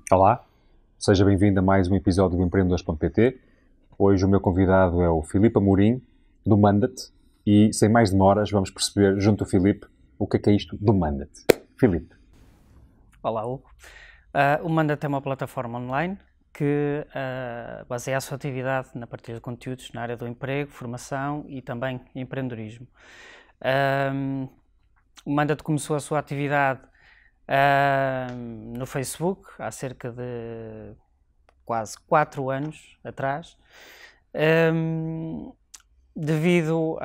Olá, seja bem-vindo a mais um episódio do Empreendedores.pt. Hoje o meu convidado é o Filipe Amorim, do Mandate, e sem mais demoras vamos perceber, junto ao Filipe, o que é isto do Mandate. Filipe. Olá, Hugo. O Mandate é uma plataforma online que baseia a sua atividade na partilha de conteúdos na área do emprego, formação e também empreendedorismo. O Mandate começou a sua atividade no Facebook há cerca de quase 4 anos atrás, devido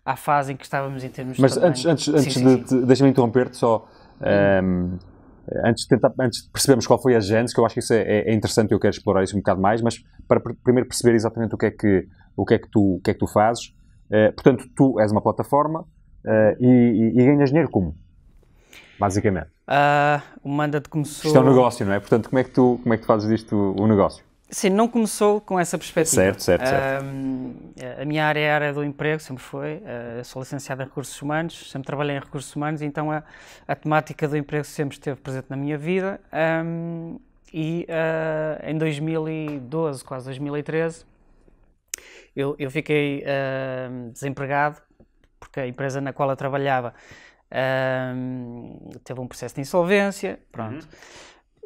à fase em que estávamos em termos Mas também... antes deixa-me interromper-te só, antes de percebermos qual foi a gênese, que eu acho que isso é interessante e eu quero explorar isso um bocado mais, mas para primeiro perceber exatamente o que é que tu fazes. Portanto, tu és uma plataforma e ganhas dinheiro como? Basicamente. O Mandate começou... Isto é um negócio, não é? Portanto, como é que tu fazes disto um negócio? Sim, não começou com essa perspectiva. Certo. A minha área é a área do emprego, sempre foi. Sou licenciado em Recursos Humanos, sempre trabalhei em Recursos Humanos, então a temática do emprego sempre esteve presente na minha vida. Em 2012, quase 2013, eu fiquei desempregado, porque a empresa na qual eu trabalhava teve um processo de insolvência, pronto.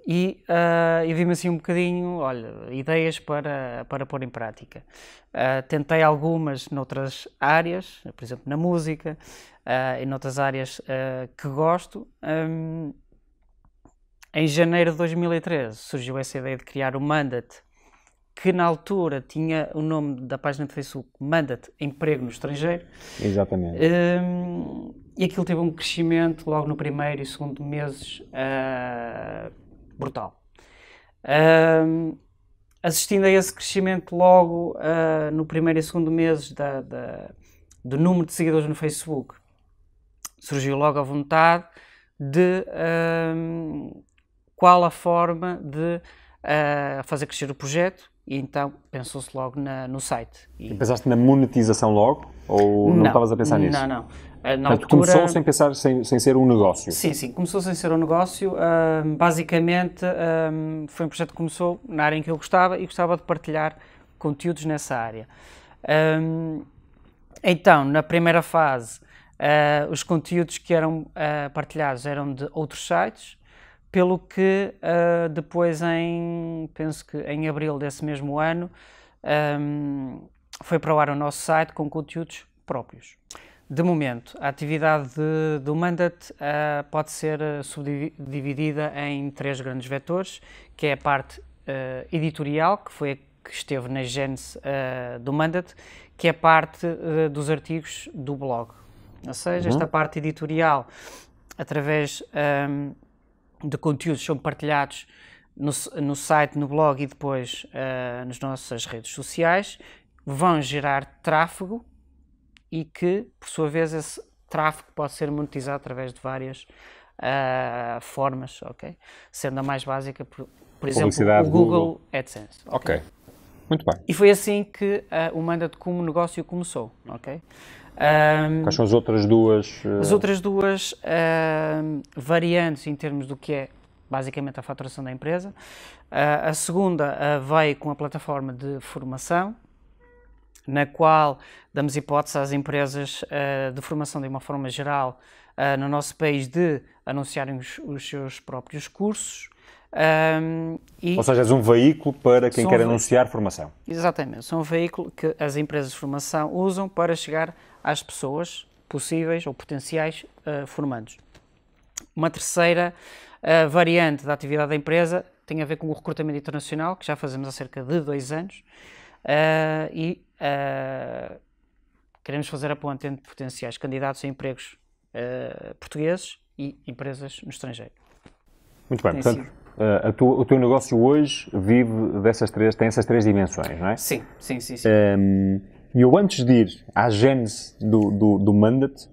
E vi-me assim um bocadinho, olha, ideias para pôr em prática. Tentei algumas noutras áreas, por exemplo, na música, e noutras áreas que gosto. Em janeiro de 2013 surgiu essa ideia de criar o Mandate, que na altura tinha o nome da página de Facebook, Mandate Emprego no Estrangeiro. Exatamente. E aquilo teve um crescimento logo no primeiro e segundo meses brutal. Assistindo a esse crescimento logo no primeiro e segundo meses do número de seguidores no Facebook, surgiu logo a vontade de qual a forma de fazer crescer o projeto, e então pensou-se logo no site. E pensaste na monetização logo? Ou não estavas a pensar nisso? Não. Na altura... Começou sem ser um negócio? Sim, começou sem ser um negócio. Basicamente, foi um projeto que começou na área em que eu gostava e gostava de partilhar conteúdos nessa área. Então, na primeira fase, os conteúdos que eram partilhados eram de outros sites, pelo que depois, penso que em abril desse mesmo ano, foi para o ar o nosso site com conteúdos próprios. De momento, a atividade do Mandate pode ser subdividida em 3 grandes vetores, que é a parte editorial, que foi a que esteve na gênese do Mandate, que é a parte dos artigos do blog. Ou seja, esta parte editorial, através de conteúdos, são partilhados no site, no blog e depois nas nossas redes sociais, vão gerar tráfego, e que, por sua vez, esse tráfego pode ser monetizado através de várias formas, ok? Sendo a mais básica, por exemplo, o Google AdSense. Ok, muito bem. E foi assim que o Mandate como negócio começou, ok? Quais são as outras duas? As outras duas variantes em termos do que é basicamente a faturação da empresa. A segunda veio com a plataforma de formação, na qual damos hipótese às empresas de formação de uma forma geral no nosso país de anunciarem os seus próprios cursos. Ou seja, és um veículo para quem quer anunciar formação. Exatamente, são um veículo que as empresas de formação usam para chegar às pessoas possíveis ou potenciais formandos. Uma terceira variante da atividade da empresa tem a ver com o recrutamento internacional, que já fazemos há cerca de 2 anos, queremos fazer a ponte entre potenciais candidatos a empregos portugueses e empresas no estrangeiro. Muito bem, portanto, o teu negócio hoje vive tem essas 3 dimensões, não é? Sim. E eu, antes de ir à gênese do Mandate,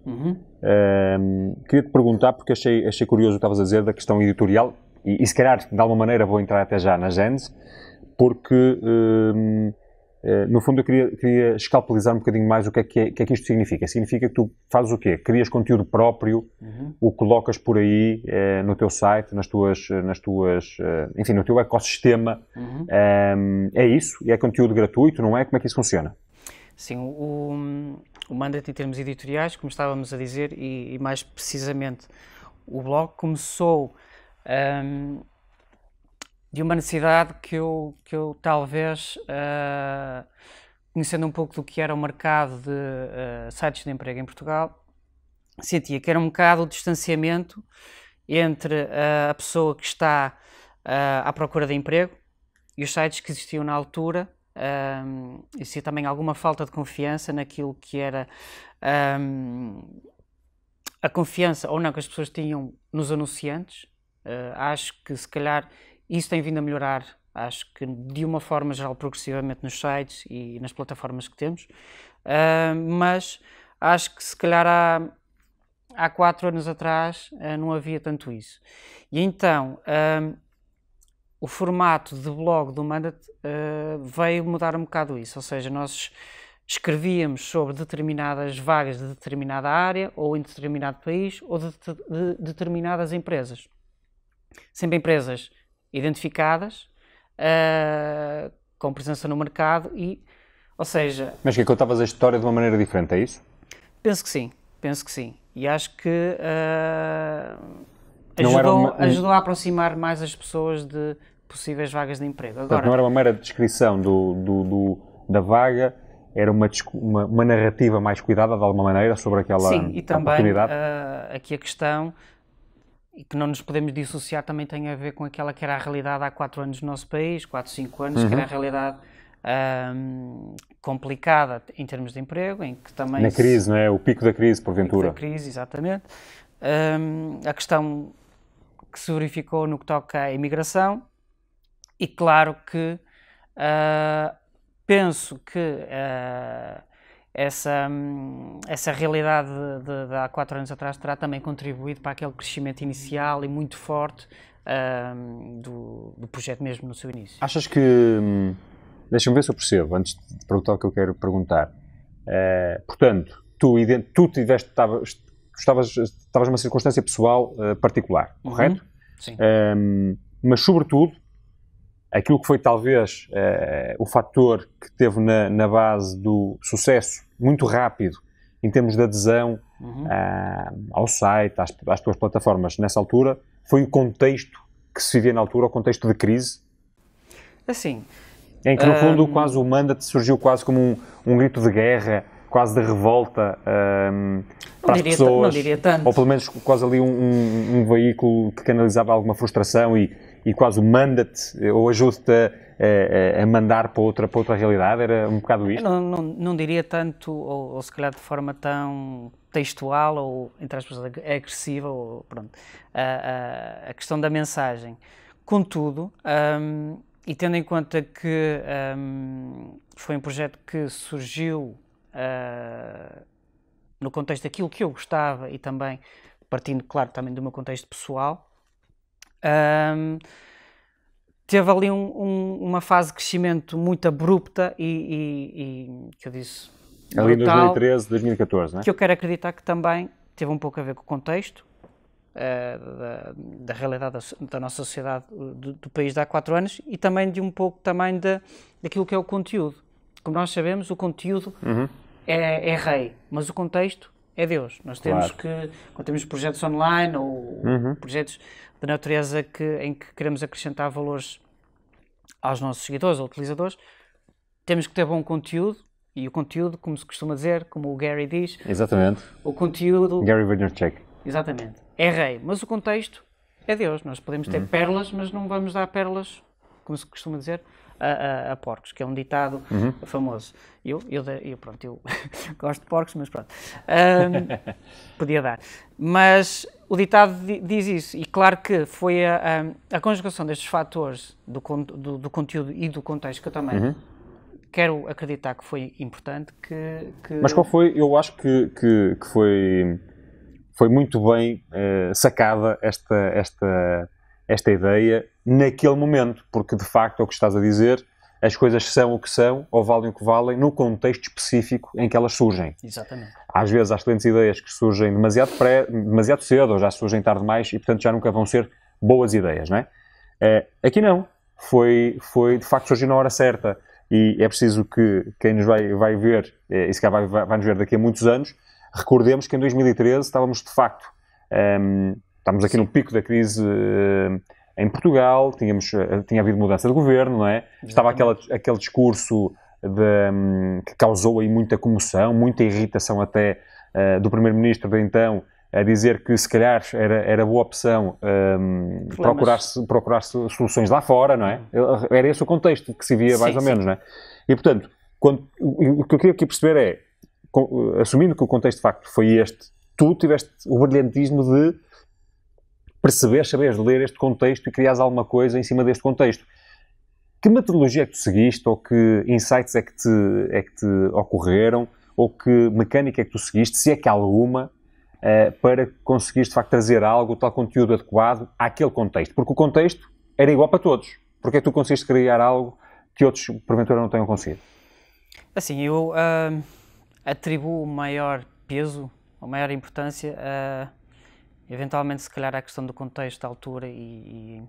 queria-te perguntar, porque achei curioso o que estavas a dizer da questão editorial, e se calhar, de alguma maneira, vou entrar até já na gênese, porque no fundo, eu queria escalpelizar um bocadinho mais o que é que isto significa. Significa que tu fazes o quê? Crias conteúdo próprio, o colocas por aí no teu site, enfim, no teu ecossistema. É isso? E é conteúdo gratuito, não é? Como é que isso funciona? Sim, o Mandate em termos editoriais, como estávamos a dizer, e mais precisamente o blog começou de uma necessidade que eu talvez, conhecendo um pouco do que era o mercado de sites de emprego em Portugal, sentia que era um bocado o distanciamento entre a pessoa que está à procura de emprego e os sites que existiam na altura. Existia também alguma falta de confiança naquilo que era a confiança ou não que as pessoas tinham nos anunciantes. Acho que se calhar isso tem vindo a melhorar, acho que de uma forma geral progressivamente nos sites e nas plataformas que temos, mas acho que se calhar há 4 anos atrás não havia tanto isso. E então o formato de blog do Mandate veio mudar um bocado isso, ou seja, nós escrevíamos sobre determinadas vagas de determinada área ou em determinado país ou de determinadas empresas. Sempre empresas identificadas, com presença no mercado ou seja... Mas que contavas a história de uma maneira diferente, é isso? Penso que sim. E acho que ajudou a aproximar mais as pessoas de possíveis vagas de emprego. Agora, portanto, não era uma mera descrição da vaga, era uma narrativa mais cuidada de alguma maneira sobre aquela oportunidade? Sim, e também aqui a questão, e que não nos podemos dissociar, também tem a ver com aquela que era a realidade há 4 anos no nosso país, 4, 5 anos, que era a realidade complicada em termos de emprego, em que também... Na crise, não é? O pico da crise, porventura. O pico da crise, exatamente. A questão que se verificou no que toca à imigração, e claro que penso que essa realidade de há 4 anos atrás terá também contribuído para aquele crescimento inicial e muito forte do projeto mesmo no seu início. Achas que... Deixa-me ver se eu percebo, antes de perguntar o que eu quero perguntar. Portanto, tu estavas numa circunstância pessoal particular, correto? Sim. Mas, sobretudo, aquilo que foi talvez o fator que teve na base do sucesso muito rápido em termos de adesão ao site, às tuas plataformas nessa altura, foi o contexto que se vivia na altura, o contexto de crise? Assim... Em que, no fundo, quase o Mandate surgiu quase como um grito de guerra, quase de revolta para as pessoas. Não diria tanto. Ou pelo menos quase ali um veículo que canalizava alguma frustração e quase o Mandate, ou ajude-te a mandar para outra realidade, era um bocado isto? Não diria tanto, ou se calhar de forma tão textual, ou entre aspas agressiva, ou pronto, a questão da mensagem. Contudo... E tendo em conta que foi um projeto que surgiu no contexto daquilo que eu gostava e também partindo, claro, também do meu contexto pessoal, teve ali uma fase de crescimento muito abrupta e que eu disse ali em 2013, 2014, não é? Que eu quero acreditar que também teve um pouco a ver com o contexto da realidade da nossa sociedade do país de há 4 anos e também de um pouco também daquilo que é o conteúdo. Como nós sabemos, o conteúdo é rei, mas o contexto é Deus. Nós temos quando temos projetos online ou projetos de natureza em que queremos acrescentar valores aos nossos seguidores ou utilizadores, temos que ter bom conteúdo. E o conteúdo, como se costuma dizer, como o Gary diz... Exatamente. O conteúdo... Gary Vaynerchuk. Exatamente. É rei, mas o contexto é Deus. Nós podemos ter pérolas, mas não vamos dar pérolas, como se costuma dizer, a porcos, que é um ditado famoso. Eu gosto de porcos, mas pronto. Podia dar. Mas o ditado diz isso. E claro que foi a conjugação destes fatores do conteúdo e do contexto que eu também... Quero acreditar que foi importante que... Mas qual foi? Eu acho que foi muito bem sacada esta ideia naquele momento, porque de facto é o que estás a dizer, as coisas são o que são, ou valem o que valem, no contexto específico em que elas surgem. Exatamente. Às vezes há excelentes ideias que surgem demasiado cedo, ou já surgem tarde demais, e portanto já nunca vão ser boas ideias, não é? Aqui não. Foi de facto surgir na hora certa. E é preciso que quem nos vai ver, e se calhar vai nos ver daqui a muitos anos, recordemos que em 2013 estávamos de facto, estávamos aqui no pico da crise em Portugal, tinha havido mudança de governo, não é? Exatamente. Estava aquele discurso que causou aí muita comoção, muita irritação até do primeiro-ministro de então, a dizer que se calhar era boa opção procurar soluções lá fora, não é? Era esse o contexto que se via mais ou menos, não é? E portanto, o que eu queria aqui perceber é, assumindo que o contexto de facto foi este, tu tiveste o brilhantismo de saberes ler este contexto e criares alguma coisa em cima deste contexto. Que metodologia é que tu seguiste, ou que insights é que te ocorreram, ou que mecânica é que tu seguiste, se é que há alguma, para conseguires de facto trazer algo, tal conteúdo adequado àquele contexto? Porque o contexto era igual para todos. Porque é que tu conseguiste criar algo que outros, porventura, não tenham conseguido? Assim, eu atribuo o maior peso, a maior importância eventualmente, se calhar, à questão do contexto, da altura e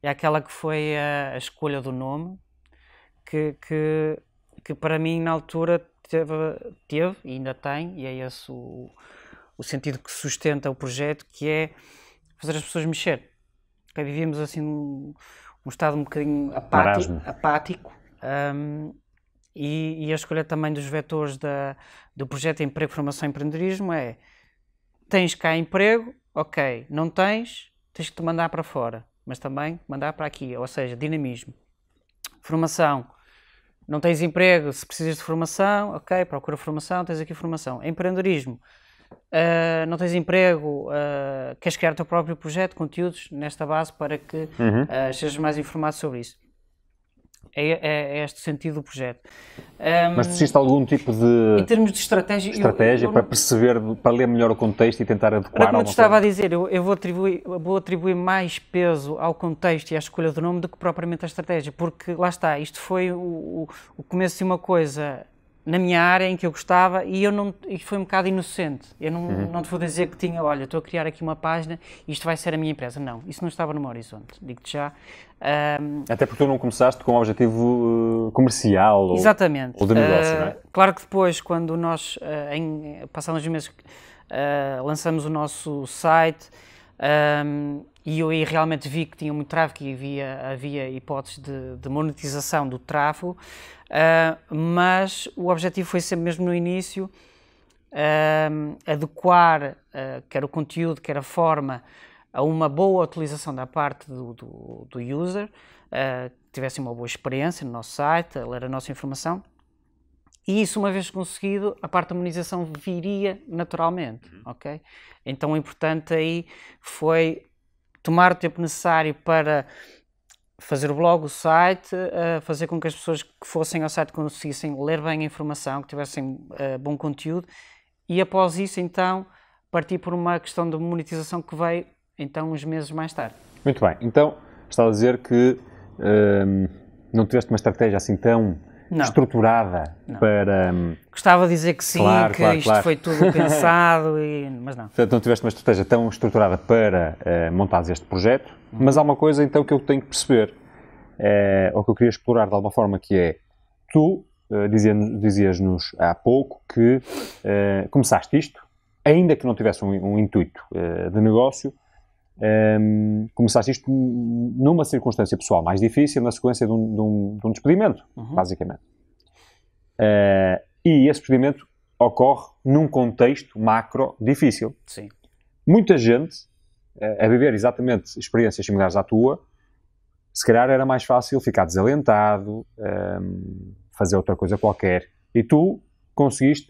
aquela que foi a escolha do nome, que para mim, na altura, teve e ainda tem, e é esse o sentido que sustenta o projeto, que é fazer as pessoas mexer. Okay? Vivíamos assim num estado um bocadinho apático, e a escolha também dos vetores do projeto Emprego, Formação e Empreendedorismo é: tens cá emprego, ok, não tens que te mandar para fora, mas também mandar para aqui, ou seja, dinamismo. Formação, não tens emprego, se precisas de formação, ok, procura formação, tens aqui formação. Empreendedorismo, não tens emprego, queres criar o teu próprio projeto, conteúdos nesta base para que sejas mais informado sobre isso. É este o sentido do projeto. Mas existe algum tipo de... Em termos de estratégia... para perceber, para ler melhor o contexto e tentar adequar... Como eu te estava a dizer, eu vou atribuir mais peso ao contexto e à escolha do nome do que propriamente à estratégia, porque lá está, isto foi o começo de uma coisa na minha área em que eu gostava e foi um bocado inocente. Eu não te vou dizer que tinha, olha, estou a criar aqui uma página e isto vai ser a minha empresa. Não, isso não estava no meu horizonte, digo-te já. Até porque tu não começaste com um objetivo comercial ou de negócio, não é? Claro que depois, quando nós, passados uns meses, lançamos o nosso site, e eu aí realmente vi que tinha muito tráfego e havia hipóteses de monetização do tráfego, mas o objetivo foi sempre mesmo no início adequar quer o conteúdo, quer a forma, a uma boa utilização da parte do user, que tivesse uma boa experiência no nosso site, a ler a nossa informação. E isso, uma vez conseguido, a parte da monetização viria naturalmente, ok? Então o importante aí foi tomar o tempo necessário para fazer o blog, o site, fazer com que as pessoas que fossem ao site conseguissem ler bem a informação, que tivessem bom conteúdo, e após isso, então, partir por uma questão de monetização que veio, então, uns meses mais tarde. Muito bem. Então, estava a dizer que não tiveste uma estratégia assim tão estruturada para... Gostava de dizer que sim, isto foi tudo pensado, mas não. Portanto, não tiveste uma estratégia tão estruturada para montares este projeto, mas há uma coisa então que eu tenho que perceber, ou que eu queria explorar de alguma forma, que é, tu dizias-nos há pouco que começaste isto, ainda que não tivesse um intuito de negócio, começaste isto numa circunstância pessoal mais difícil, na sequência de um despedimento, basicamente. E esse despedimento ocorre num contexto macro difícil. Sim. Muita gente, a viver exatamente experiências similares à tua, se calhar era mais fácil ficar desalentado, fazer outra coisa qualquer. E tu conseguiste,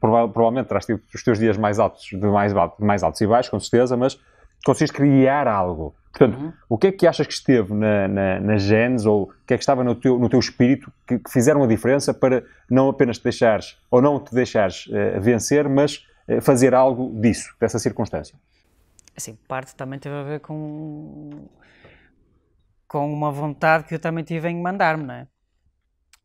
provavelmente terás tido os teus dias mais altos e baixos, com certeza, mas conseguiste criar algo. Portanto, o que é que achas que esteve na genes, ou o que é que estava no teu espírito que fizeram a diferença para não apenas te deixares, ou não te deixares vencer, mas fazer algo disso, dessa circunstância? Assim, parte também teve a ver com com uma vontade que eu também tive em mandar-me, não é?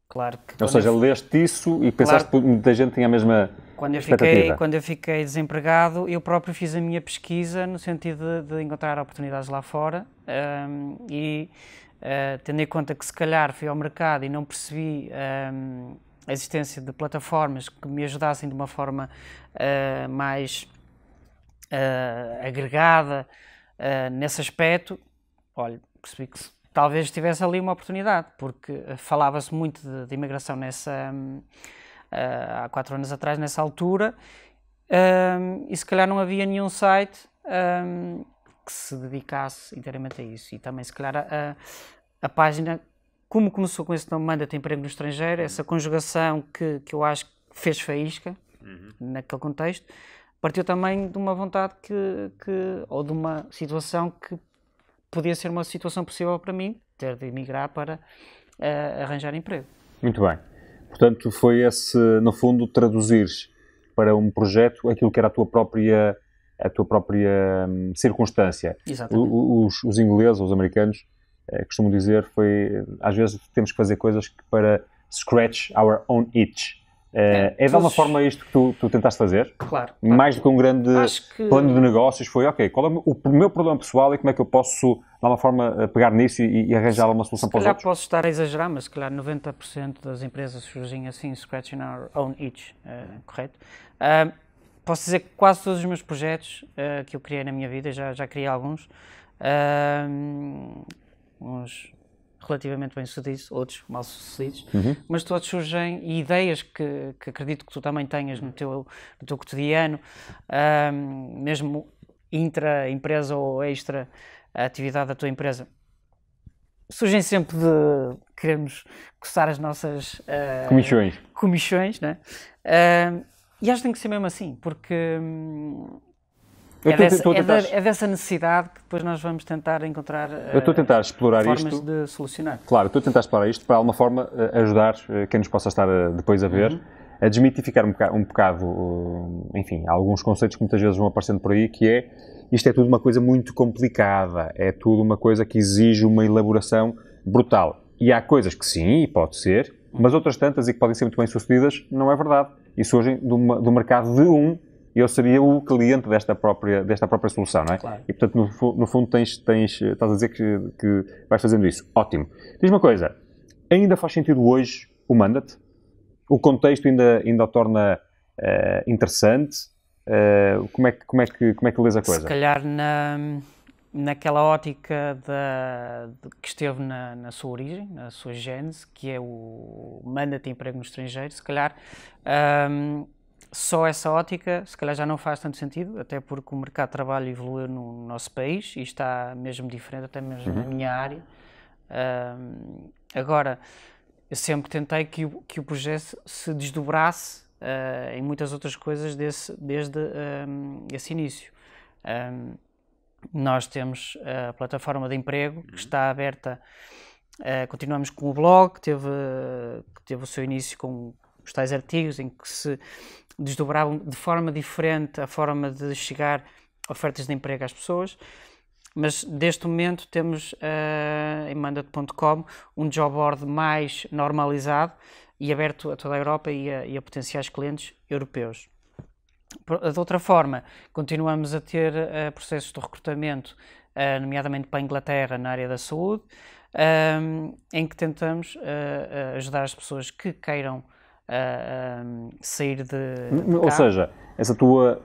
Claro que... Ou seja, leste isso e pensaste que muita gente tinha a mesma expectativa. Quando eu fiquei desempregado, eu próprio fiz a minha pesquisa no sentido de encontrar oportunidades lá fora tendo em conta que se calhar fui ao mercado e não percebi a existência de plataformas que me ajudassem de uma forma mais agregada nesse aspecto, olha, percebi que talvez tivesse ali uma oportunidade, porque falava-se muito de imigração há 4 anos atrás, nessa altura, e se calhar não havia nenhum site que se dedicasse inteiramente a isso. E também, se calhar, a página, como começou com esse nome, Manda-te Emprego no Estrangeiro, essa conjugação que eu acho que fez faísca naquele contexto, partiu também de uma vontade ou de uma situação que podia ser uma situação possível para mim, ter de emigrar para arranjar emprego. Muito bem. Portanto, foi esse, no fundo, traduzires para um projeto aquilo que era a tua própria circunstância. Exatamente. Os ingleses, os americanos, costumam dizer, às vezes temos que fazer coisas para scratch our own itch. É de alguma forma isto que tu tentaste fazer? Claro. Mais do que um grande plano de negócios, foi, ok, qual é o meu problema pessoal e como é que eu posso, de alguma forma, pegar nisso e arranjar uma solução para os outros? Se calhar posso estar a exagerar, mas se calhar 90% das empresas surgem assim, scratching our own itch, correto? Posso dizer que quase todos os meus projetos que eu criei na minha vida, já criei alguns, uns relativamente bem-sucedidos, outros mal-sucedidos, mas todos surgem ideias que acredito que tu também tenhas no teu cotidiano, mesmo intra-empresa ou extra a atividade da tua empresa. Surgem sempre de queremos coçar as nossas comichões, né? E acho que tem que ser mesmo assim, porque é dessa necessidade que depois nós vamos tentar encontrar eu estou a tentar explorar formas isto, de solucionar. Claro, estou a tentar explorar isto para, de alguma forma, ajudar quem nos possa estar depois a ver, a desmitificar um bocado, enfim, alguns conceitos que muitas vezes vão aparecendo por aí, que isto é tudo uma coisa muito complicada, é tudo uma coisa que exige uma elaboração brutal. E há coisas que sim, pode ser, mas outras tantas e que podem ser muito bem sucedidas, não é verdade. E surgem do mercado de eu seria o cliente desta própria solução, não é? Claro. E, portanto, no fundo, estás a dizer que vais fazendo isso. Ótimo. Diz uma coisa, ainda faz sentido hoje o Manda-te? O contexto ainda o torna interessante? Como é que lês a coisa? Se calhar naquela ótica que esteve na sua origem, na sua gênese, que é o Manda-te Emprego no Estrangeiro, se calhar só essa ótica, se calhar já não faz tanto sentido, até porque o mercado de trabalho evoluiu no nosso país e está mesmo diferente, até mesmo na minha área. Agora, eu sempre tentei que o projeto se desdobrasse em muitas outras coisas desde esse início. Nós temos a plataforma de emprego que está aberta, continuamos com o blog, que teve o seu início com os tais artigos em que se desdobravam de forma diferente a forma de chegar ofertas de emprego às pessoas, mas neste momento temos em Manda-te.com um job board mais normalizado e aberto a toda a Europa e a potenciais clientes europeus. De outra forma, continuamos a ter processos de recrutamento, nomeadamente para a Inglaterra, na área da saúde, em que tentamos ajudar as pessoas que queiram sair de Ou seja, essa tua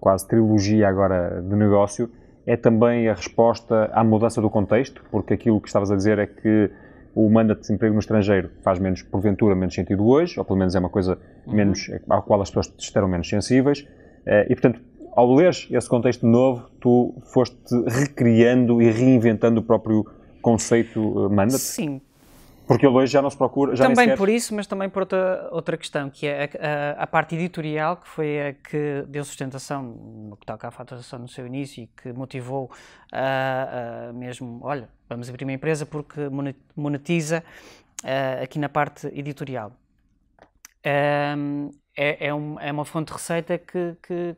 quase trilogia agora de negócio é também a resposta à mudança do contexto, porque aquilo que estavas a dizer é que o Manda-te Emprego no Estrangeiro faz porventura menos sentido hoje, ou pelo menos é uma coisa ao qual as pessoas estarão menos sensíveis, e portanto, ao leres esse contexto novo, tu foste recriando e reinventando o próprio conceito Manda-te? Sim. Porque ele hoje já não se procura... Também por isso, mas também por outra questão, que é a parte editorial, que foi a que deu sustentação no que toca à faturação no seu início e que motivou mesmo, olha, vamos abrir uma empresa porque monetiza aqui na parte editorial. É uma fonte de receita que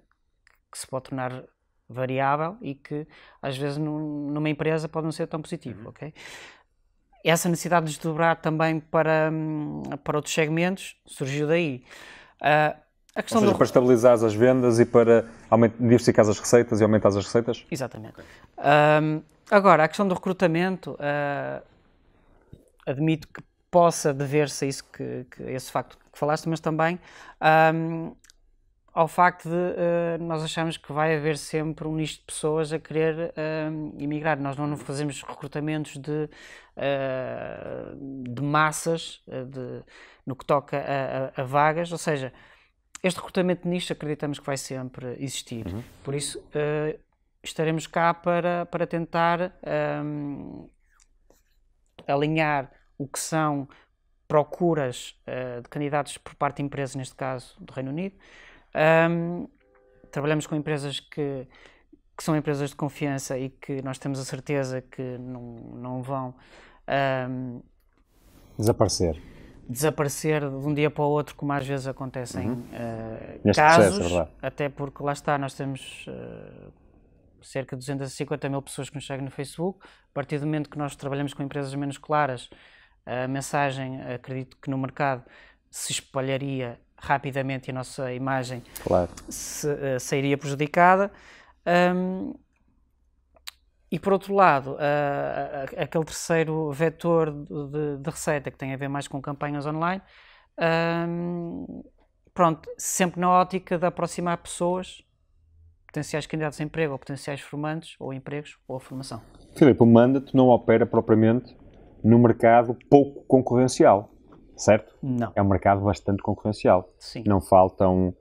se pode tornar variável e que às vezes numa empresa pode não ser tão positivo, ok? Essa necessidade de desdobrar também para outros segmentos surgiu daí. A questão para estabilizar as vendas e para diversificar as receitas e aumentar as receitas? Exatamente. Agora, a questão do recrutamento, admito que possa dever-se a isso esse facto que falaste, mas também ao facto de nós acharmos que vai haver sempre um nicho de pessoas a querer emigrar. Nós não fazemos recrutamentos de massas no que toca a vagas, ou seja, este recrutamento de nicho acreditamos que vai sempre existir. Por isso, estaremos cá para tentar alinhar o que são procuras de candidatos por parte de empresas, neste caso do Reino Unido. Trabalhamos com empresas que são empresas de confiança e que nós temos a certeza que não vão desaparecer de um dia para o outro, como às vezes acontecem casos, processo, até porque lá está, nós temos cerca de 250 mil pessoas que nos seguem no Facebook. A partir do momento que nós trabalhamos com empresas menos claras, a mensagem, acredito que no mercado se espalharia rapidamente e a nossa imagem sairia prejudicada. E por outro lado, aquele terceiro vetor de receita que tem a ver mais com campanhas online, sempre na ótica de aproximar pessoas, potenciais candidatos a emprego ou potenciais formandos, ou empregos, ou a formação. Filipe, o Mandate não opera propriamente num mercado pouco concorrencial, certo? Não. É um mercado bastante concorrencial. Sim. Não faltam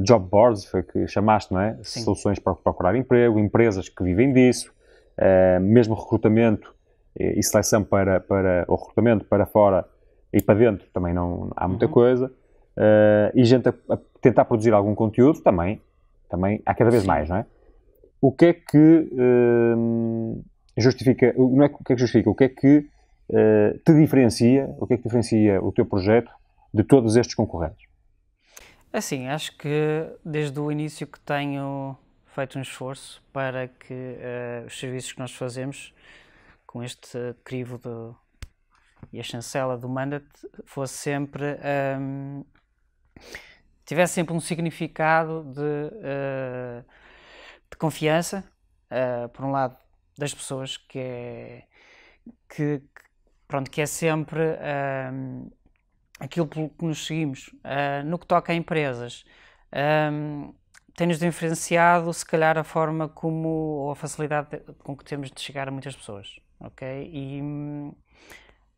job boards, foi que chamaste, não é? Sim. Soluções para procurar emprego, empresas que vivem disso, mesmo recrutamento e seleção ou recrutamento para fora e para dentro também não há muita coisa. E gente a tentar produzir algum conteúdo também há cada vez mais, não é? O que é que justifica, não é o que é que justifica, o que é que te diferencia, o que é que diferencia o teu projeto de todos estes concorrentes? Assim, acho que desde o início que tenho feito um esforço para que os serviços que nós fazemos com este crivo e a chancela do Mandate fosse sempre tivesse sempre um significado de confiança, por um lado das pessoas, que é sempre aquilo pelo que nos seguimos. No que toca a empresas, tem-nos diferenciado, se calhar, a forma ou a facilidade com que temos de chegar a muitas pessoas, ok? E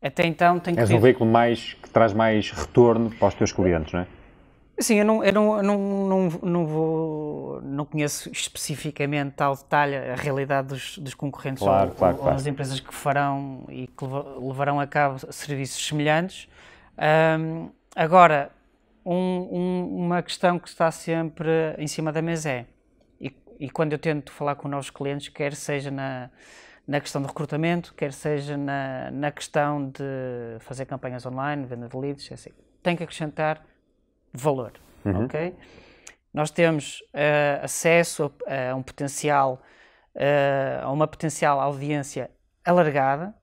até então tem que... És um veículo que traz mais retorno para os teus clientes, não é? Sim, eu não conheço especificamente ao detalhe a realidade dos concorrentes ou das empresas que farão e que levarão a cabo serviços semelhantes. Agora, uma questão que está sempre em cima da mesa e quando eu tento falar com novos clientes, quer seja na questão do recrutamento, quer seja na questão de fazer campanhas online, venda de leads, assim, tem que acrescentar valor, ok? Nós temos acesso a uma potencial audiência alargada.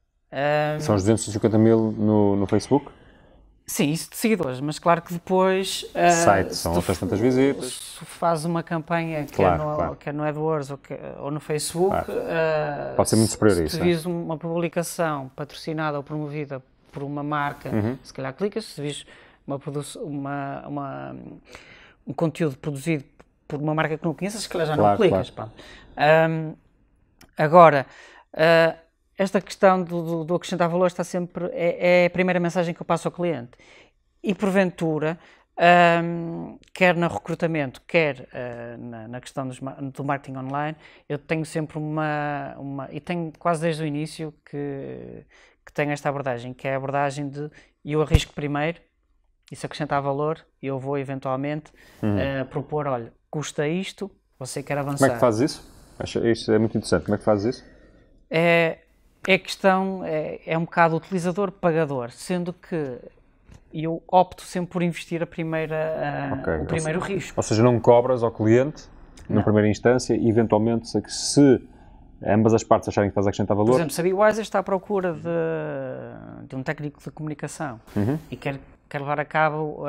São os 250 mil no Facebook? Sim, isso de seguidores, mas claro que depois... Site, são outras tantas visitas. Se faz uma campanha quer no AdWords ou no Facebook... pode ser muito superior a isso. Se vis uma publicação patrocinada ou promovida por uma marca, se calhar clicas. Se vis um conteúdo produzido por uma marca que não conheças, se calhar já não clicas. Agora, esta questão do acrescentar valor está sempre... É a primeira mensagem que eu passo ao cliente. E, porventura, quer no recrutamento, quer na questão do marketing online, eu tenho sempre e tenho quase desde o início que tenho esta abordagem, que é a abordagem de eu arrisco primeiro, e se acrescentar valor, eu vou eventualmente propor, olha, custa isto, você quer avançar. Como é que fazes isso? Isso é muito interessante. Como é que fazes isso? A questão é um bocado utilizador-pagador, sendo que eu opto sempre por investir o primeiro risco. Ou seja, não cobras ao cliente numa primeira instância, e eventualmente, se ambas as partes acharem que estás a acrescentar valor... Por exemplo, se a BeWise está à procura de um técnico de comunicação e quer levar a cabo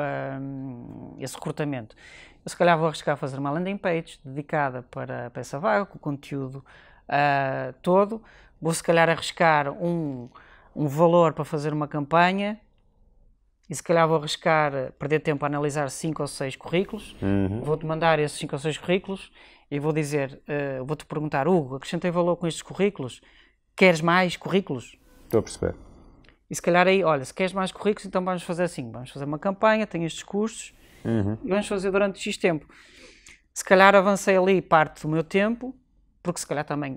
esse recrutamento, eu se calhar vou arriscar a fazer uma landing page dedicada para essa vaga, com o conteúdo todo, vou se calhar arriscar um valor para fazer uma campanha, e se calhar vou arriscar perder tempo a analisar 5 ou 6 currículos, vou-te mandar esses 5 ou 6 currículos e vou dizer, vou-te perguntar, Hugo, acrescentei valor com estes currículos, queres mais currículos? Estou a perceber. E se calhar aí, olha, se queres mais currículos, então vamos fazer assim, vamos fazer uma campanha, tem estes custos, e vamos fazer durante X tempo. Se calhar avancei ali parte do meu tempo, porque se calhar também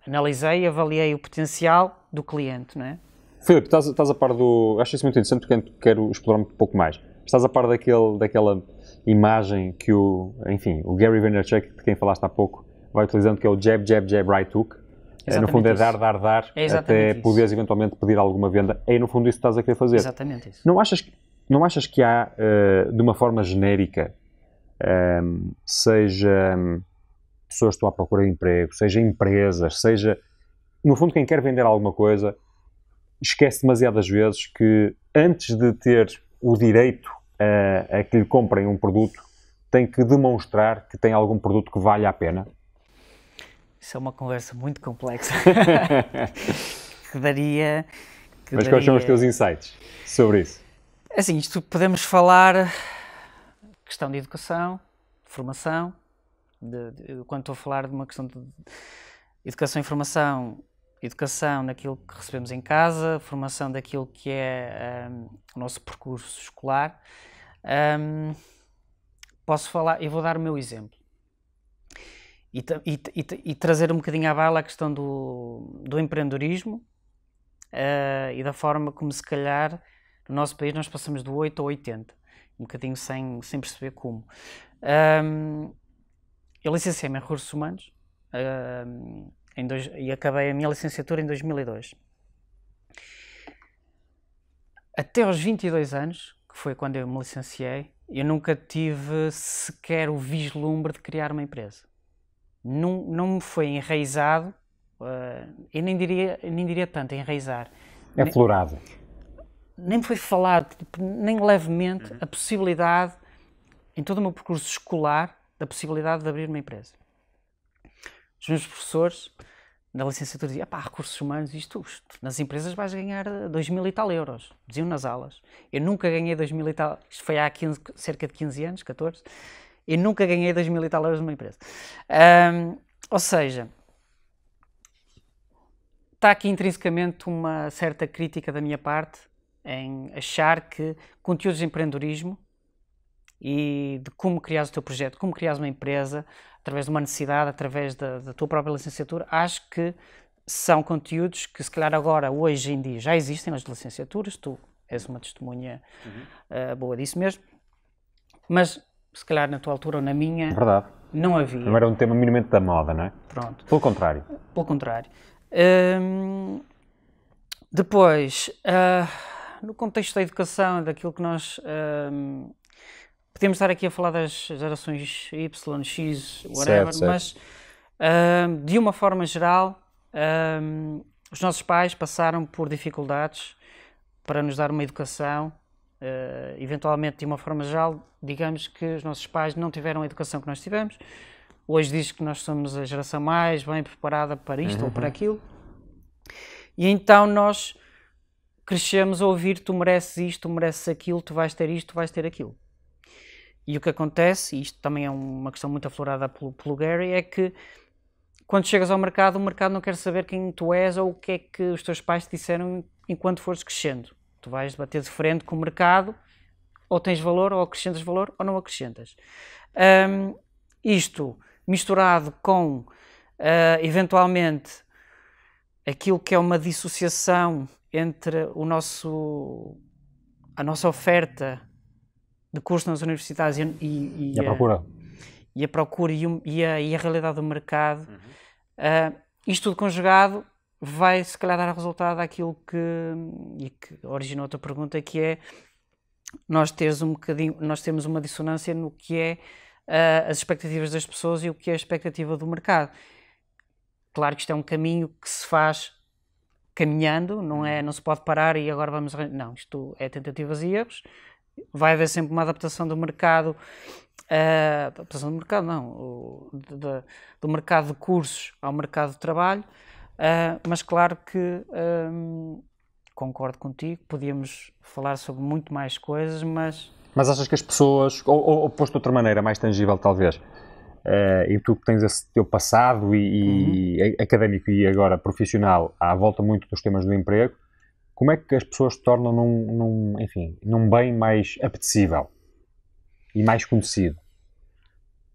analisei e avaliei o potencial do cliente, não é? Filipe, estás a par do... Acho isso muito interessante porque quero explorar um pouco mais. Estás a par daquela imagem que o Gary Vaynerchuk, de quem falaste há pouco, vai utilizando, que é o jab, jab, jab, right hook. No fundo é dar, até poderes eventualmente pedir alguma venda. É no fundo isso que estás a querer fazer. Exatamente isso. Não achas que há, de uma forma genérica, seja pessoas que estão à procura de emprego, seja empresas, seja... No fundo, quem quer vender alguma coisa, esquece demasiadas vezes que antes de ter o direito a que lhe comprem um produto, tem que demonstrar que tem algum produto que vale a pena. Isso é uma conversa muito complexa. que daria... Mas quais são os teus insights sobre isso? Assim, isto podemos falar questão de educação, de formação, quando estou a falar de uma questão de educação e formação, educação naquilo que recebemos em casa, formação daquilo que é o nosso percurso escolar. Posso falar, eu vou dar o meu exemplo e trazer um bocadinho à baila a questão do empreendedorismo e da forma como se calhar no nosso país nós passamos do 8 ao 80, um bocadinho sem perceber como. Eu licenciei-me em Recursos Humanos e acabei a minha licenciatura em 2002. Até aos 22 anos, que foi quando eu me licenciei, eu nunca tive sequer o vislumbre de criar uma empresa. Não me foi enraizado, eu nem diria tanto enraizar. É aflorado. Nem me foi falado, nem levemente, a possibilidade, em todo o meu percurso escolar, da possibilidade de abrir uma empresa. Os meus professores da licenciatura diziam, recursos humanos, isto nas empresas vais ganhar 2.000 e tal euros, diziam nas aulas. Eu nunca ganhei 2.000 e tal, isto foi há cerca de 15 anos, 14, eu nunca ganhei 2.000 e tal euros numa empresa. Ou seja, está aqui intrinsecamente uma certa crítica da minha parte em achar que conteúdos de empreendedorismo e de como criar o teu projeto, como criar uma empresa, através de uma necessidade, através da tua própria licenciatura, acho que são conteúdos que se calhar agora, hoje em dia, já existem nas licenciaturas, tu és uma testemunha boa disso mesmo, mas se calhar na tua altura ou na minha, verdade, não havia. Não era um tema minimamente da moda, não é? Pronto. Pelo contrário. Pelo contrário. Depois, no contexto da educação, daquilo que nós... podemos estar aqui a falar das gerações Y, X, whatever, certo. Mas de uma forma geral, os nossos pais passaram por dificuldades para nos dar uma educação. Eventualmente, de uma forma geral, digamos que os nossos pais não tiveram a educação que nós tivemos. Hoje diz que nós somos a geração mais bem preparada para isto ou para aquilo. E então nós crescemos a ouvir, tu mereces isto, tu mereces aquilo, tu vais ter isto, tu vais ter aquilo. E o que acontece, e isto também é uma questão muito aflorada pelo Gary, é que quando chegas ao mercado, o mercado não quer saber quem tu és ou o que é que os teus pais te disseram enquanto fores crescendo. Tu vais bater de frente com o mercado, ou tens valor, ou acrescentas valor, ou não acrescentas. Isto misturado com, eventualmente, aquilo que é uma dissociação entre a nossa oferta de curso nas universidades e a procura. E a procura e a realidade do mercado. Isto tudo conjugado vai, se calhar, dar resultado àquilo que originou a tua pergunta, que é nós temos uma dissonância no que é as expectativas das pessoas e o que é a expectativa do mercado. Claro que isto é um caminho que se faz caminhando, não se pode parar e agora vamos... Não, isto é tentativas e erros. Vai haver sempre uma adaptação do mercado, adaptação do mercado não, do mercado de cursos ao mercado de trabalho, mas claro que concordo contigo, podíamos falar sobre muito mais coisas, mas... Mas achas que as pessoas, ou posto de outra maneira, mais tangível talvez, e tu que tens esse teu passado e académico e agora profissional à volta muito dos temas do emprego, como é que as pessoas se tornam num bem mais apetecível e mais conhecido?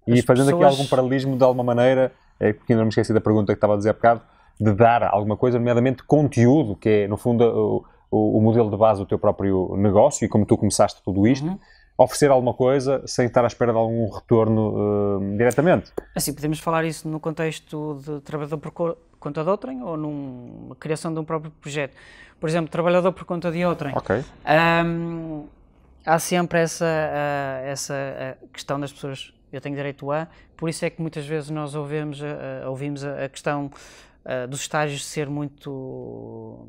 E fazendo aqui algum paralelismo de alguma maneira, porque ainda não me esqueci da pergunta que estava a dizer há bocado, de dar alguma coisa, nomeadamente conteúdo, que é no fundo o modelo de base do teu próprio negócio e como tu começaste tudo isto, oferecer alguma coisa sem estar à espera de algum retorno diretamente. Assim, podemos falar isso no contexto de trabalhador por conta de outrem ou numa criação de um próprio projeto. Por exemplo, trabalhador por conta de outrem. Ok. Há sempre essa questão das pessoas, eu tenho direito a, por isso é que muitas vezes nós ouvimos a questão dos estágios ser muito...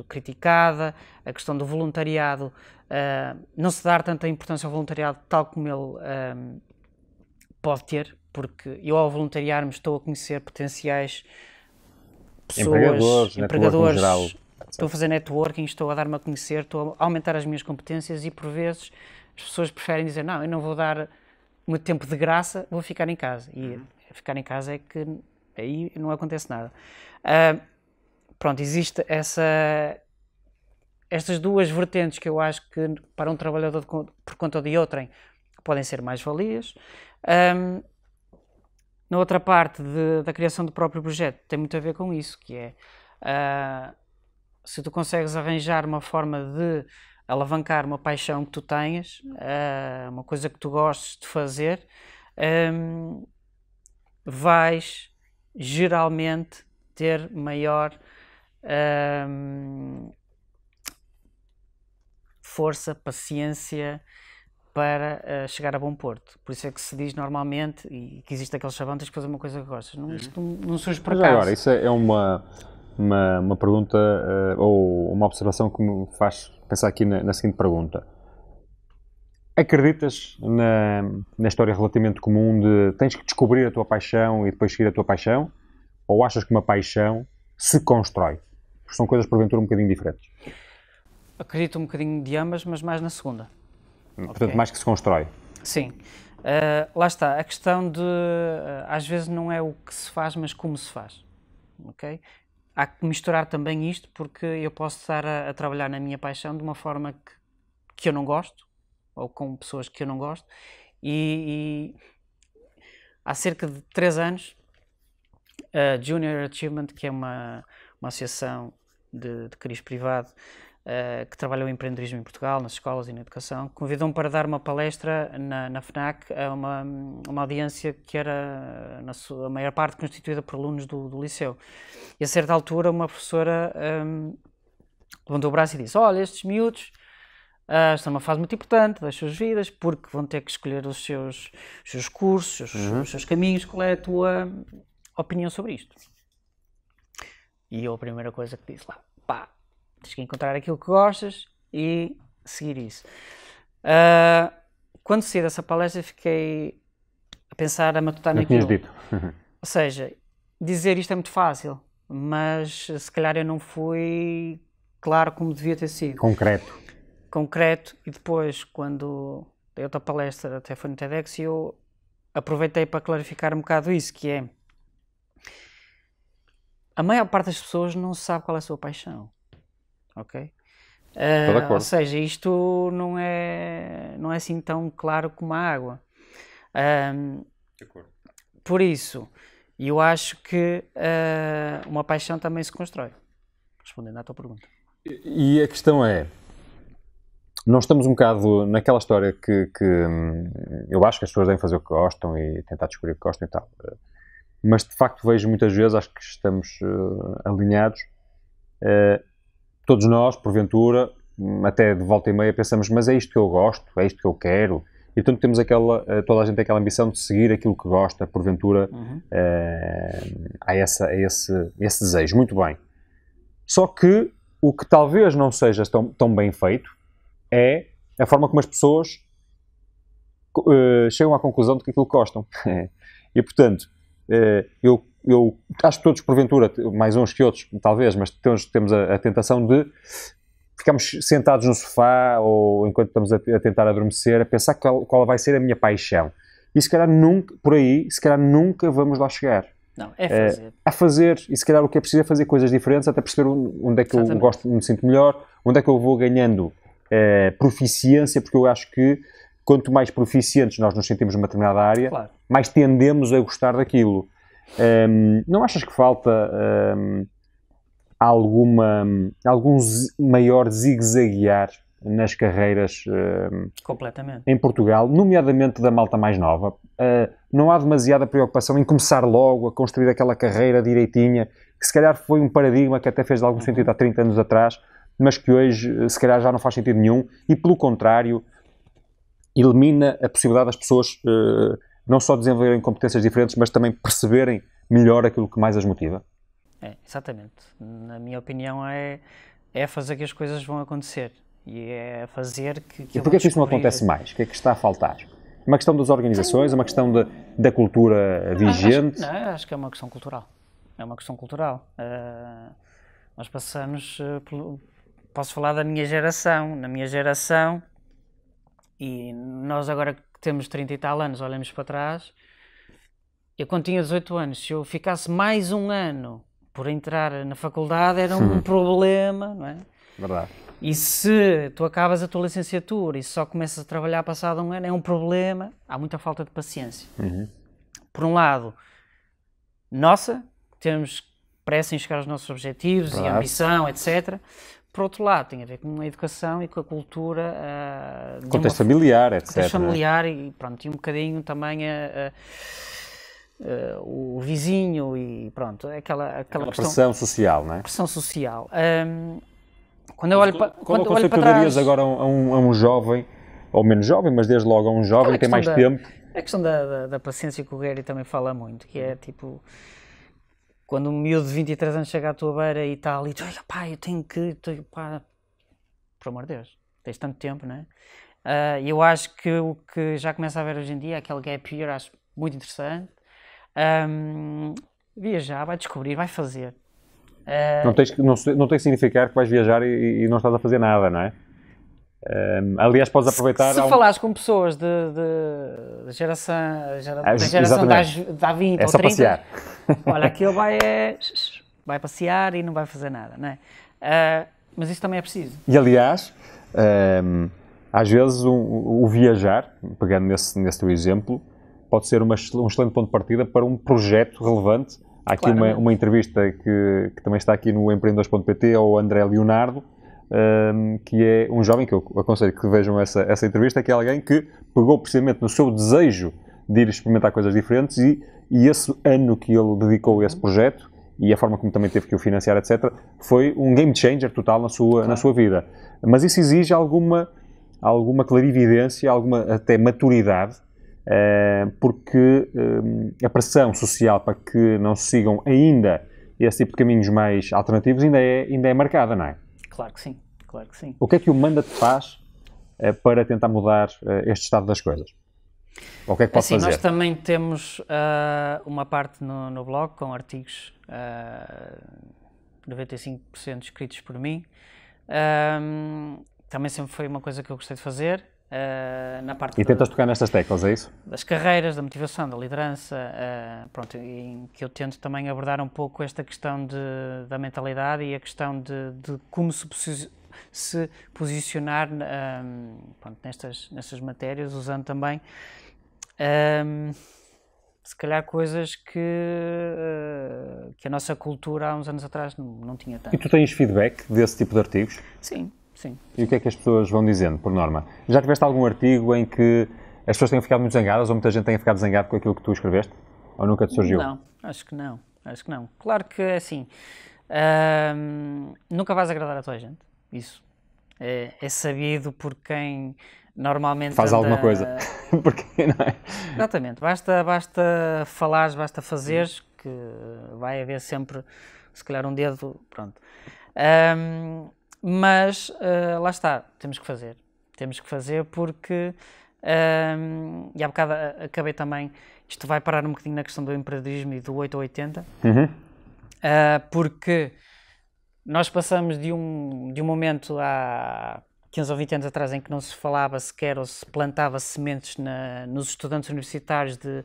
criticada, a questão do voluntariado, não se dar tanta importância ao voluntariado tal como ele pode ter, porque eu ao voluntariar-me estou a conhecer potenciais pessoas, empregadores, geral, estou a fazer networking, estou a dar-me a conhecer, estou a aumentar as minhas competências e por vezes as pessoas preferem dizer, não, eu não vou dar muito tempo de graça, vou ficar em casa. E ficar em casa é que aí não acontece nada. Existe estas duas vertentes que eu acho que para um trabalhador por conta de outrem podem ser mais-valias. Na outra parte da criação do próprio projeto tem muito a ver com isso, que é se tu consegues arranjar uma forma de alavancar uma paixão que tu tenhas, uma coisa que tu gostes de fazer, vais geralmente ter maior força, paciência para chegar a bom porto. Por isso é que se diz normalmente, e que existe aquele chavão, tens que fazer uma coisa que gostas. Isto não surge por acaso. Agora, isso é uma pergunta ou uma observação que me faz pensar aqui na seguinte pergunta. Acreditas na história relativamente comum de tens que descobrir a tua paixão e depois seguir a tua paixão? Ou achas que uma paixão se constrói? Porque são coisas, porventura, um bocadinho diferentes. Acredito um bocadinho de ambas, mas mais na segunda. Portanto, mais que se constrói. Sim. Lá está. A questão de... às vezes não é o que se faz, mas como se faz. Ok? Há que misturar também isto, porque eu posso estar a trabalhar na minha paixão de uma forma que eu não gosto, ou com pessoas que eu não gosto, e há cerca de 3 anos, a Junior Achievement, que é uma associação de cariz privado, que trabalha o empreendedorismo em Portugal, nas escolas e na educação, convidou-me para dar uma palestra na FNAC a uma audiência que era, a maior parte, constituída por alunos do liceu. E a certa altura uma professora levantou o braço e disse, olha, estes miúdos estão numa fase muito importante das suas vidas, porque vão ter que escolher os seus cursos, os seus caminhos. Qual é a tua opinião sobre isto? E eu a primeira coisa que disse lá, tens que encontrar aquilo que gostas e seguir isso. Quando saí dessa palestra fiquei a pensar, a matutar naquilo. Tinhas dito. Ou seja, dizer isto é muito fácil, mas se calhar eu não fui claro como devia ter sido. Concreto. E depois, quando dei outra palestra, até foi no TEDx, e eu aproveitei para clarificar um bocado isso, que é a maior parte das pessoas não sabe qual é a sua paixão. Ok? Ou seja, isto não é assim tão claro como a água. De acordo. Por isso, eu acho que uma paixão também se constrói. Respondendo à tua pergunta. E a questão é, nós estamos um bocado naquela história que eu acho que as pessoas devem fazer o que gostam e tentar descobrir o que gostam e tal. Mas de facto vejo muitas vezes, acho que estamos alinhados, todos nós, porventura, até de volta e meia pensamos, mas é isto que eu gosto, é isto que eu quero, e portanto temos toda a gente tem aquela ambição de seguir aquilo que gosta, porventura há esse desejo. Muito bem. Só que o que talvez não seja tão bem feito é a forma como as pessoas chegam à conclusão de que aquilo que gostam. E portanto, eu acho que todos, porventura, mais uns que outros, talvez, mas temos a tentação de ficarmos sentados no sofá ou enquanto estamos a tentar adormecer, a pensar qual vai ser a minha paixão. E se calhar nunca vamos lá chegar. Não, é fazer. A fazer, e se calhar o que é preciso é fazer coisas diferentes, até perceber onde é que eu gosto, me sinto melhor, onde é que eu vou ganhando proficiência, porque eu acho que quanto mais proficientes nós nos sentimos numa determinada área, claro, mais tendemos a gostar daquilo. Não achas que falta algum maior zigue-zaguear nas carreiras completamente em Portugal, nomeadamente da malta mais nova? Não há demasiada preocupação em começar logo a construir aquela carreira direitinha, que se calhar foi um paradigma que até fez algum sentido há 30 anos atrás, mas que hoje se calhar já não faz sentido nenhum, e pelo contrário elimina a possibilidade das pessoas não só desenvolverem competências diferentes, mas também perceberem melhor aquilo que mais as motiva. Exatamente. Na minha opinião é fazer que as coisas vão acontecer. E é fazer que... E porquê que isso não acontece mais? O que é que está a faltar? É uma questão das organizações? É uma questão da cultura vigente? Acho que é uma questão cultural. É uma questão cultural. Nós passamos... posso falar da minha geração. Na minha geração, e nós agora que temos 30 e tal anos, olhamos para trás, eu quando tinha 18 anos, se eu ficasse mais um ano por entrar na faculdade, era um problema, não é? Verdade. E se tu acabas a tua licenciatura e só começas a trabalhar passado um ano, é um problema. Há muita falta de paciência. Por um lado, temos pressa em chegar aos nossos objetivos e ambição, etc. Por outro lado, tem a ver com a educação e com a cultura... contexto familiar, etc. Contexto familiar e pronto, e um bocadinho também o vizinho e pronto, aquela questão... pressão social, não é? Pressão social. Quando eu olho para qual é o conselho que tu darias agora a um jovem, ou menos jovem, mas desde logo a um jovem que tem mais tempo? A questão da paciência que o Gary também fala muito, que é tipo... Quando um miúdo de 23 anos chega à tua beira e está ali, pá, eu tenho que... Pá, por amor de Deus, tens tanto tempo, não é? Eu acho que o que já começa a haver hoje em dia é aquele gap year, acho muito interessante. Viajar, vai descobrir, vai fazer. Não tem que significar que vais viajar e não estás a fazer nada, não é? Aliás, podes aproveitar... Se falares com pessoas da geração de há 20 ou 30... passear. Olha, aquilo vai passear e não vai fazer nada, não é? Mas isso também é preciso. E aliás, às vezes o viajar, pegando nesse teu exemplo, pode ser um excelente ponto de partida para um projeto relevante. Há aqui uma entrevista que também está aqui no empreendedores.pt ao André Leonardo, que é um jovem que eu aconselho que vejam essa entrevista, que é alguém que pegou precisamente no seu desejo de ir experimentar coisas diferentes e esse ano que ele dedicou a esse projeto e a forma como também teve que o financiar, etc., foi um game changer total na sua vida. Mas isso exige alguma clarividência, alguma até maturidade, porque a pressão social para que não se sigam ainda esse tipo de caminhos mais alternativos ainda é marcada, não é? Claro que sim, claro que sim. O que é que o Manda-te faz para tentar mudar este estado das coisas? O que é que pode fazer? Nós também temos uma parte no blog com artigos 95% escritos por mim. Também sempre foi uma coisa que eu gostei de fazer. Na parte tentas tocar nestas teclas, é isso? Das carreiras, da motivação, da liderança, pronto, em que eu tento também abordar um pouco esta questão da mentalidade e a questão de como se posicionar pronto, nestas matérias, usando também se calhar coisas que a nossa cultura há uns anos atrás não tinha tanto. E tu tens feedback desse tipo de artigos? Sim. Sim. E o que é que as pessoas vão dizendo, por norma? Já tiveste algum artigo em que as pessoas tenham ficado muito zangadas ou muita gente tenha ficado zangado com aquilo que tu escreveste? Ou nunca te surgiu? Não, acho que não. Claro que é assim, nunca vais agradar a toda a gente, isso é sabido por quem normalmente faz alguma coisa. Porque, não é? Exatamente, basta falares, basta fazeres, que vai haver sempre, se calhar, um dedo, pronto. Mas lá está, temos que fazer porque, e há bocado acabei também, isto vai parar um bocadinho na questão do empreendedorismo e do 8 ou 80, porque nós passamos de um momento há 15 ou 20 anos atrás em que não se falava sequer ou se plantava sementes nos estudantes universitários de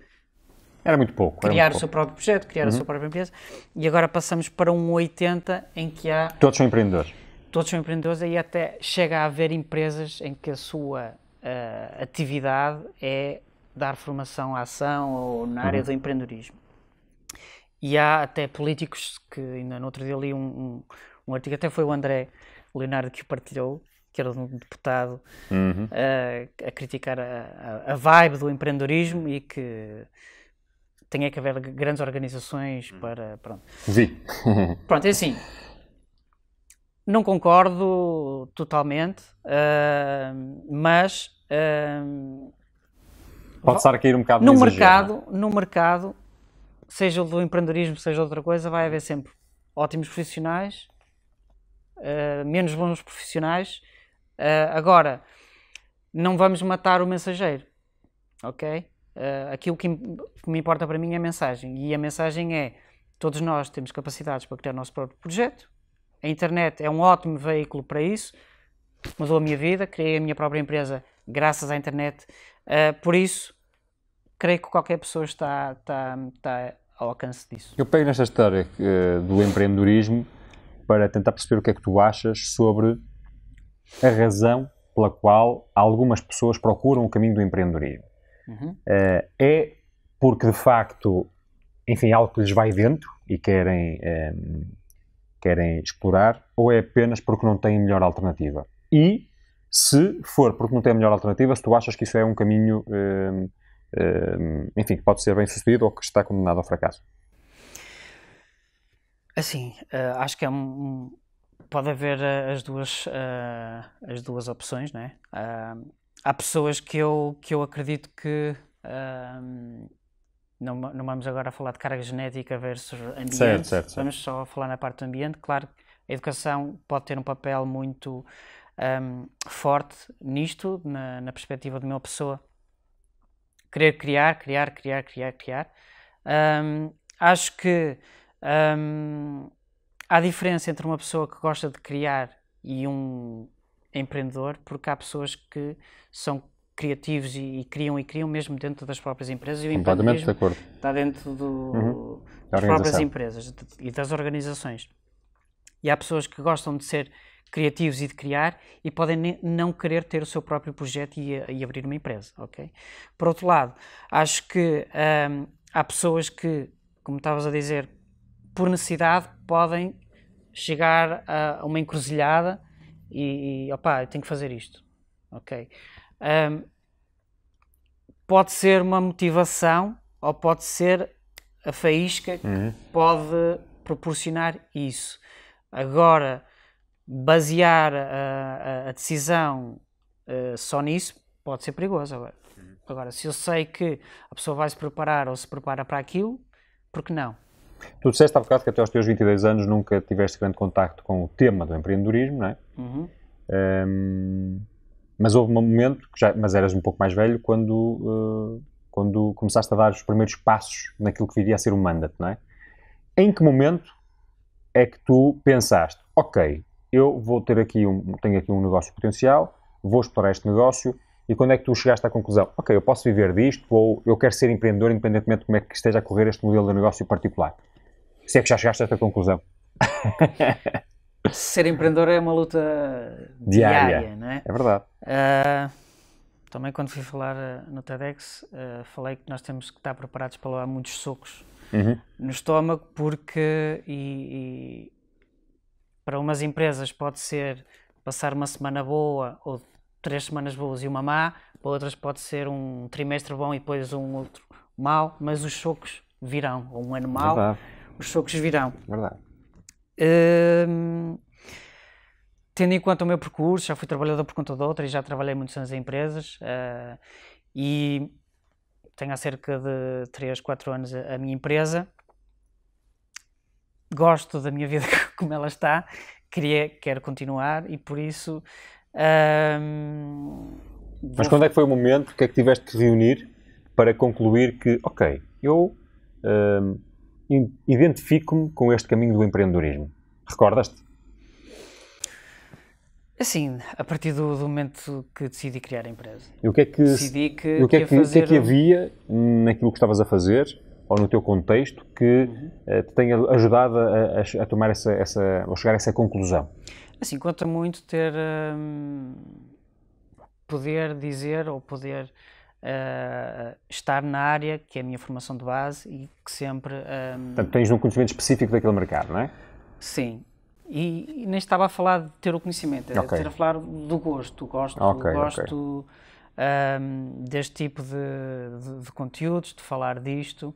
Era muito pouco. criar o seu próprio projeto, criar a sua própria empresa, e agora passamos para um 80 em que há... Todos são empreendedores. Todos são empreendedores e até chega a haver empresas em que a sua atividade é dar formação à ação ou na área do empreendedorismo. E há até políticos que, ainda no outro dia li um artigo, até foi o André Leonardo que o partilhou, que era um deputado, a criticar a vibe do empreendedorismo e que tem que haver grandes organizações para... Pronto. Vi. Pronto, é assim... Não concordo totalmente, mas pode estar a cair um bocado no mercado, seja do empreendedorismo, seja outra coisa, vai haver sempre ótimos profissionais, menos bons profissionais. Agora, não vamos matar o mensageiro, ok? Aquilo que me importa para mim é a mensagem, e a mensagem é: todos nós temos capacidades para criar o nosso próprio projeto. A internet é um ótimo veículo para isso, mudou a minha vida, criei a minha própria empresa graças à internet, por isso creio que qualquer pessoa está ao alcance disso. Eu pego nesta história do empreendedorismo para tentar perceber o que é que tu achas sobre a razão pela qual algumas pessoas procuram o caminho do empreendedorismo. É porque, de facto, enfim, algo que lhes vai dentro e querem explorar, ou é apenas porque não têm melhor alternativa? E, se for porque não têm melhor alternativa, se tu achas que isso é um caminho, enfim, que pode ser bem sucedido ou que está condenado ao fracasso? Assim, acho que pode haver as duas opções, não é? Há pessoas que eu acredito que... Não vamos agora falar de carga genética versus ambiente, certo. Vamos só falar na parte do ambiente. Claro que a educação pode ter um papel muito forte nisto, na perspectiva de uma pessoa querer criar. Acho que há diferença entre uma pessoa que gosta de criar e um empreendedor, porque há pessoas que são criativos e criam mesmo dentro das próprias empresas, e o empreendedorismo de acordo. Está dentro das próprias empresas e das organizações. E há pessoas que gostam de ser criativos e de criar e podem não querer ter o seu próprio projeto e abrir uma empresa, ok? Por outro lado, acho que há pessoas que, como estavas a dizer, por necessidade podem chegar a uma encruzilhada e opá, eu tenho que fazer isto, ok? Pode ser uma motivação ou pode ser a faísca que pode proporcionar isso. Agora, basear a decisão só nisso pode ser perigoso. Agora, se eu sei que a pessoa vai se preparar ou se prepara para aquilo, por que não? Tu disseste há bocado que até aos teus 22 anos nunca tiveste grande contacto com o tema do empreendedorismo, não é? Mas houve um momento, mas eras um pouco mais velho, quando começaste a dar os primeiros passos naquilo que viria a ser o Mandate, não é? Em que momento é que tu pensaste, ok, eu tenho aqui um negócio potencial, vou explorar este negócio, e quando é que tu chegaste à conclusão, ok, eu posso viver disto, ou eu quero ser empreendedor independentemente de como é que esteja a correr este modelo de negócio particular? Se é que já chegaste a esta conclusão? Ser empreendedor é uma luta diária, não é? É verdade. Também quando fui falar no TEDx, falei que nós temos que estar preparados para levar muitos socos no estômago, porque para umas empresas pode ser passar uma semana boa ou 3 semanas boas e uma má, para outras pode ser um trimestre bom e depois um outro mau, mas os socos virão, ou um ano mau, os socos virão. Verdade. tendo em conta o meu percurso, já fui trabalhador por conta de outra e já trabalhei muitos anos em empresas e tenho há cerca de 3, 4 anos a minha empresa. Gosto da minha vida como ela está, quero continuar e por isso... Mas quando é que foi o momento que é que tiveste que reunir para concluir que, ok, eu identifico-me com este caminho do empreendedorismo? Recordas-te? Assim, a partir do momento que decidi criar a empresa. E o que é que, decidi que, o que, é ia que, fazer... o que é que havia naquilo que estavas a fazer, ou no teu contexto, que te tenha ajudado a tomar a chegar a essa conclusão? Assim, conta muito ter... poder dizer ou poder estar na área que é a minha formação de base e que sempre... Portanto, tens um conhecimento específico daquele mercado, não é? Sim. E nem estava a falar de ter o conhecimento, era ter a falar do gosto. Gosto deste tipo de conteúdos, de falar disto.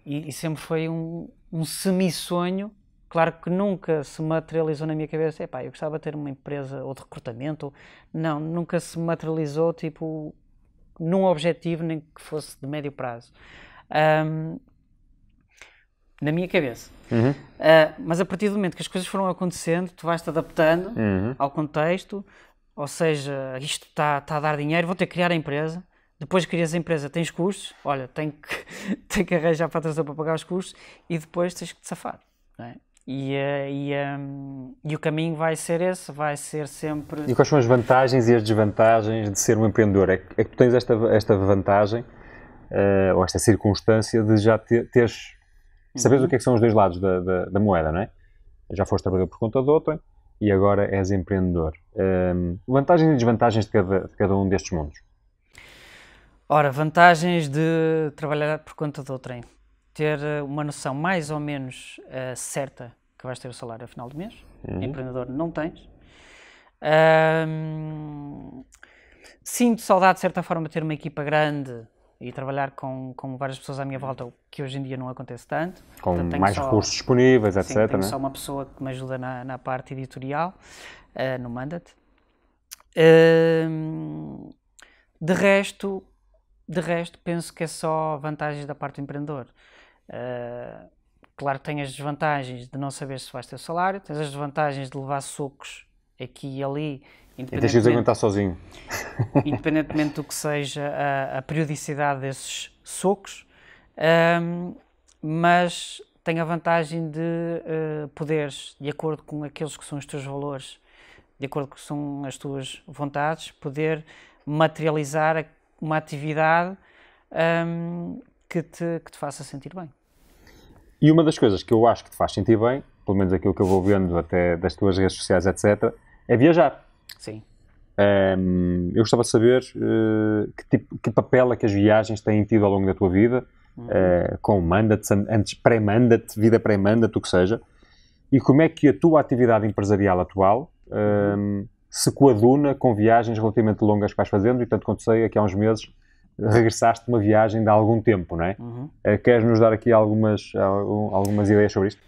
E sempre foi um semi-sonho. Claro que nunca se materializou na minha cabeça, eu gostava de ter uma empresa ou de recrutamento. Não, nunca se materializou tipo num objetivo nem que fosse de médio prazo. Na minha cabeça. Mas a partir do momento que as coisas foram acontecendo, tu vais-te adaptando ao contexto, ou seja, isto está a dar dinheiro, vou ter que criar a empresa, depois que crias a empresa tens custos, olha, tenho que arranjar faturação para pagar os custos e depois tens que te safar, não é? E o caminho vai ser esse, vai ser sempre... E quais são as vantagens e as desvantagens de ser um empreendedor? É que tu tens esta vantagem, ou esta circunstância de já teres... Sabes o que é que são os dois lados da moeda, não é? Já foste trabalhador por conta de outra e agora és empreendedor. Vantagens e desvantagens de cada um destes mundos? Ora, vantagens de trabalhar por conta de outrem. Ter uma noção mais ou menos certa que vais ter o salário ao final do mês. Empreendedor não tens. Sinto saudade, de certa forma, de ter uma equipa grande e trabalhar com várias pessoas à minha volta, o que hoje em dia não acontece tanto. Com mais recursos disponíveis, etc. Sim, tenho né? só uma pessoa que me ajuda na parte editorial, no Mandat. De resto, penso que é só vantagens da parte do empreendedor. Claro que tens as desvantagens de não saber se vais ter salário, tens as desvantagens de levar socos aqui e ali, e tens de aguentar sozinho. Independentemente do que seja a periodicidade desses socos, mas tem a vantagem de poderes, de acordo com aqueles que são os teus valores, de acordo com que são as tuas vontades, poder materializar uma atividade que te faça sentir bem. E uma das coisas que eu acho que te faz sentir bem, pelo menos aquilo que eu vou vendo até das tuas redes sociais, etc., é viajar. Sim. Eu gostava de saber que papel é que as viagens têm tido ao longo da tua vida, com mandat, antes pré-mandat, vida pré-mandat, o que seja, e como é que a tua atividade empresarial atual se coaduna com viagens relativamente longas que vais fazendo, e tanto quanto sei, aqui há uns meses regressaste de uma viagem de algum tempo, não é? Queres nos dar aqui algumas ideias sobre isto?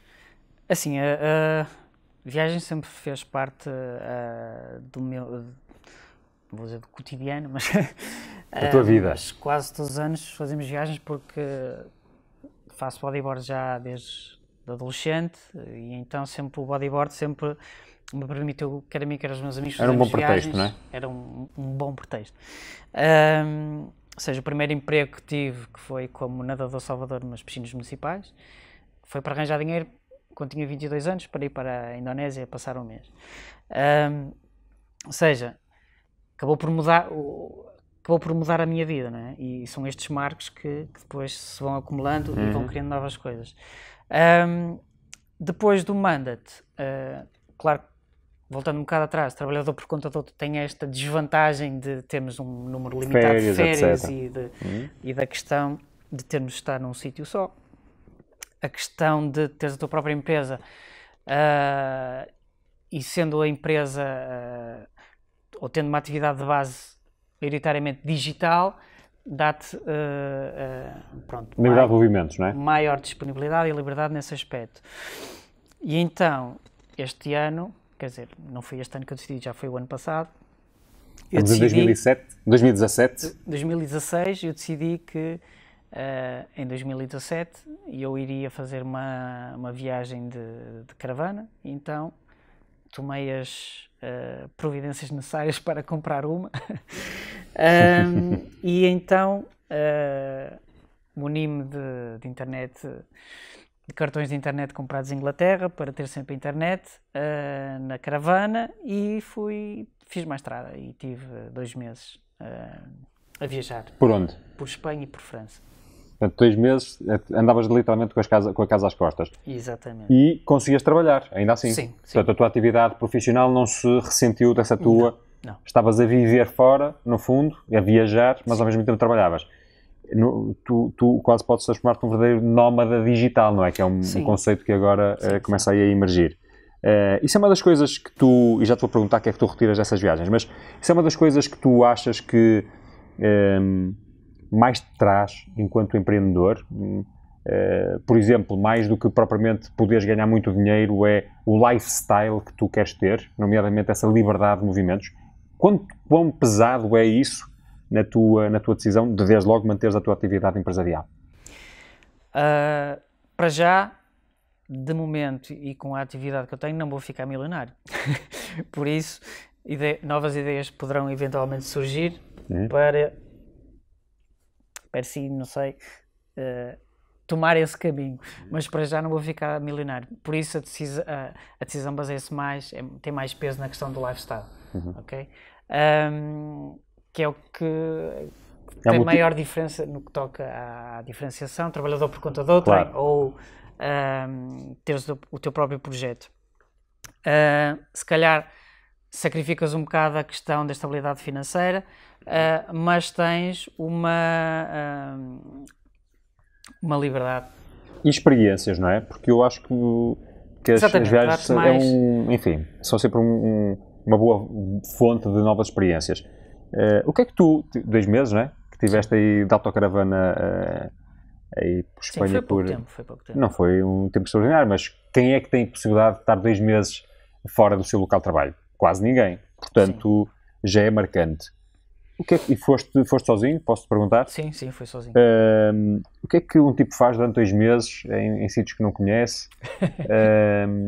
Assim, a viagem sempre fez parte do meu, vou dizer do cotidiano, mas... da tua vida. Mas quase todos os anos fazemos viagens porque faço bodyboard já desde adolescente e então sempre o bodyboard sempre me permitiu, quer a mim, quer aos meus amigos, era um bom viagens. Pretexto, não é? Era um bom pretexto. Ou seja, o primeiro emprego que tive, que foi como nadador salvador nas piscinas municipais, foi para arranjar dinheiro quando tinha 22 anos para ir para a Indonésia passar um mês. Ou seja, acabou por mudar a minha vida, não é? E são estes marcos que depois se vão acumulando e vão criando novas coisas. Depois do Mandat, claro, voltando um bocado atrás, trabalhador por conta de outro tem esta desvantagem de termos um número limitado de férias e da questão de termos de estar num sítio só. A questão de teres a tua própria empresa e sendo a empresa ou tendo uma atividade de base maioritariamente digital, dá-te liberdade de movimentos, não é? Maior disponibilidade e liberdade nesse aspecto. E então, este ano, quer dizer, não foi este ano que eu decidi, já foi o ano passado. Estamos em 2017? 2016, eu decidi que em 2017 eu iria fazer uma viagem de caravana, então tomei as providências necessárias para comprar uma. E então muni-me de internet, de cartões de internet comprados em Inglaterra para ter sempre internet na caravana e fiz uma estrada e tive 2 meses a viajar. Por onde? Por Espanha e por França. Portanto, 2 meses andavas literalmente com a casa às costas. Exatamente. E conseguias trabalhar, ainda assim. Sim. Portanto, a tua atividade profissional não se ressentiu dessa tua... Não. Estavas a viver fora, no fundo, a viajar, mas ao mesmo tempo trabalhavas. Tu quase podes transformar-te num verdadeiro nómada digital, não é? Que é um conceito que agora começa aí a emergir. Isso é uma das coisas que tu... E já te vou perguntar o que é que tu retiras dessas viagens, mas isso é uma das coisas que tu achas que mais te traz enquanto empreendedor? Por exemplo, mais do que propriamente poderes ganhar muito dinheiro, é o lifestyle que tu queres ter, nomeadamente essa liberdade de movimentos. Quão pesado é isso na tua decisão de, desde logo, manteres a tua atividade empresarial? Para já, de momento, e com a atividade que eu tenho, não vou ficar milionário. Por isso, novas ideias poderão eventualmente surgir para si, não sei, tomar esse caminho. Mas para já não vou ficar milionário. Por isso a decisão baseia-se mais, tem mais peso na questão do lifestyle. Ok? Que é o que tem maior diferença no que toca à diferenciação, trabalhador por conta de outrem, ou teres o teu próprio projeto. Se calhar sacrificas um bocado a questão da estabilidade financeira, mas tens uma liberdade. E experiências, não é? Porque eu acho que as viagens enfim, são sempre uma boa fonte de novas experiências. O que é que tu, 2 meses, não é? Que tiveste aí de autocaravana aí por Espanha. Sim, foi pouco tempo. Não foi um tempo extraordinário, mas quem é que tem a possibilidade de estar 2 meses fora do seu local de trabalho? Quase ninguém. Portanto, já é marcante. E foste sozinho? Posso-te perguntar? Sim, fui sozinho. O que é que um tipo faz durante 2 meses em sítios que não conhece?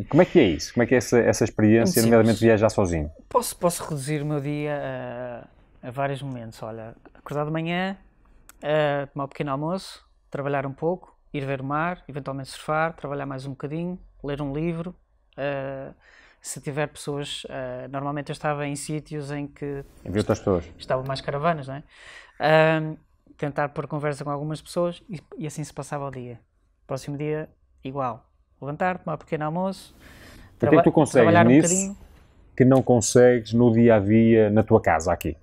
Como é que é isso? Como é que é essa experiência, nomeadamente viajar sozinho? Posso reduzir o meu dia a vários momentos. Olha, acordar de manhã, tomar um pequeno almoço, trabalhar um pouco, ir ver o mar, eventualmente surfar, trabalhar mais um bocadinho, ler um livro. Se tiver pessoas, normalmente eu estava em sítios em que estavam mais caravanas, não é? Tentar pôr conversa com algumas pessoas e assim se passava o dia. Próximo dia, igual. Levantar, tomar um pequeno almoço, o que é que tu consegues trabalhar nisso um bocadinho. Que não consegues no dia-a-dia na tua casa aqui?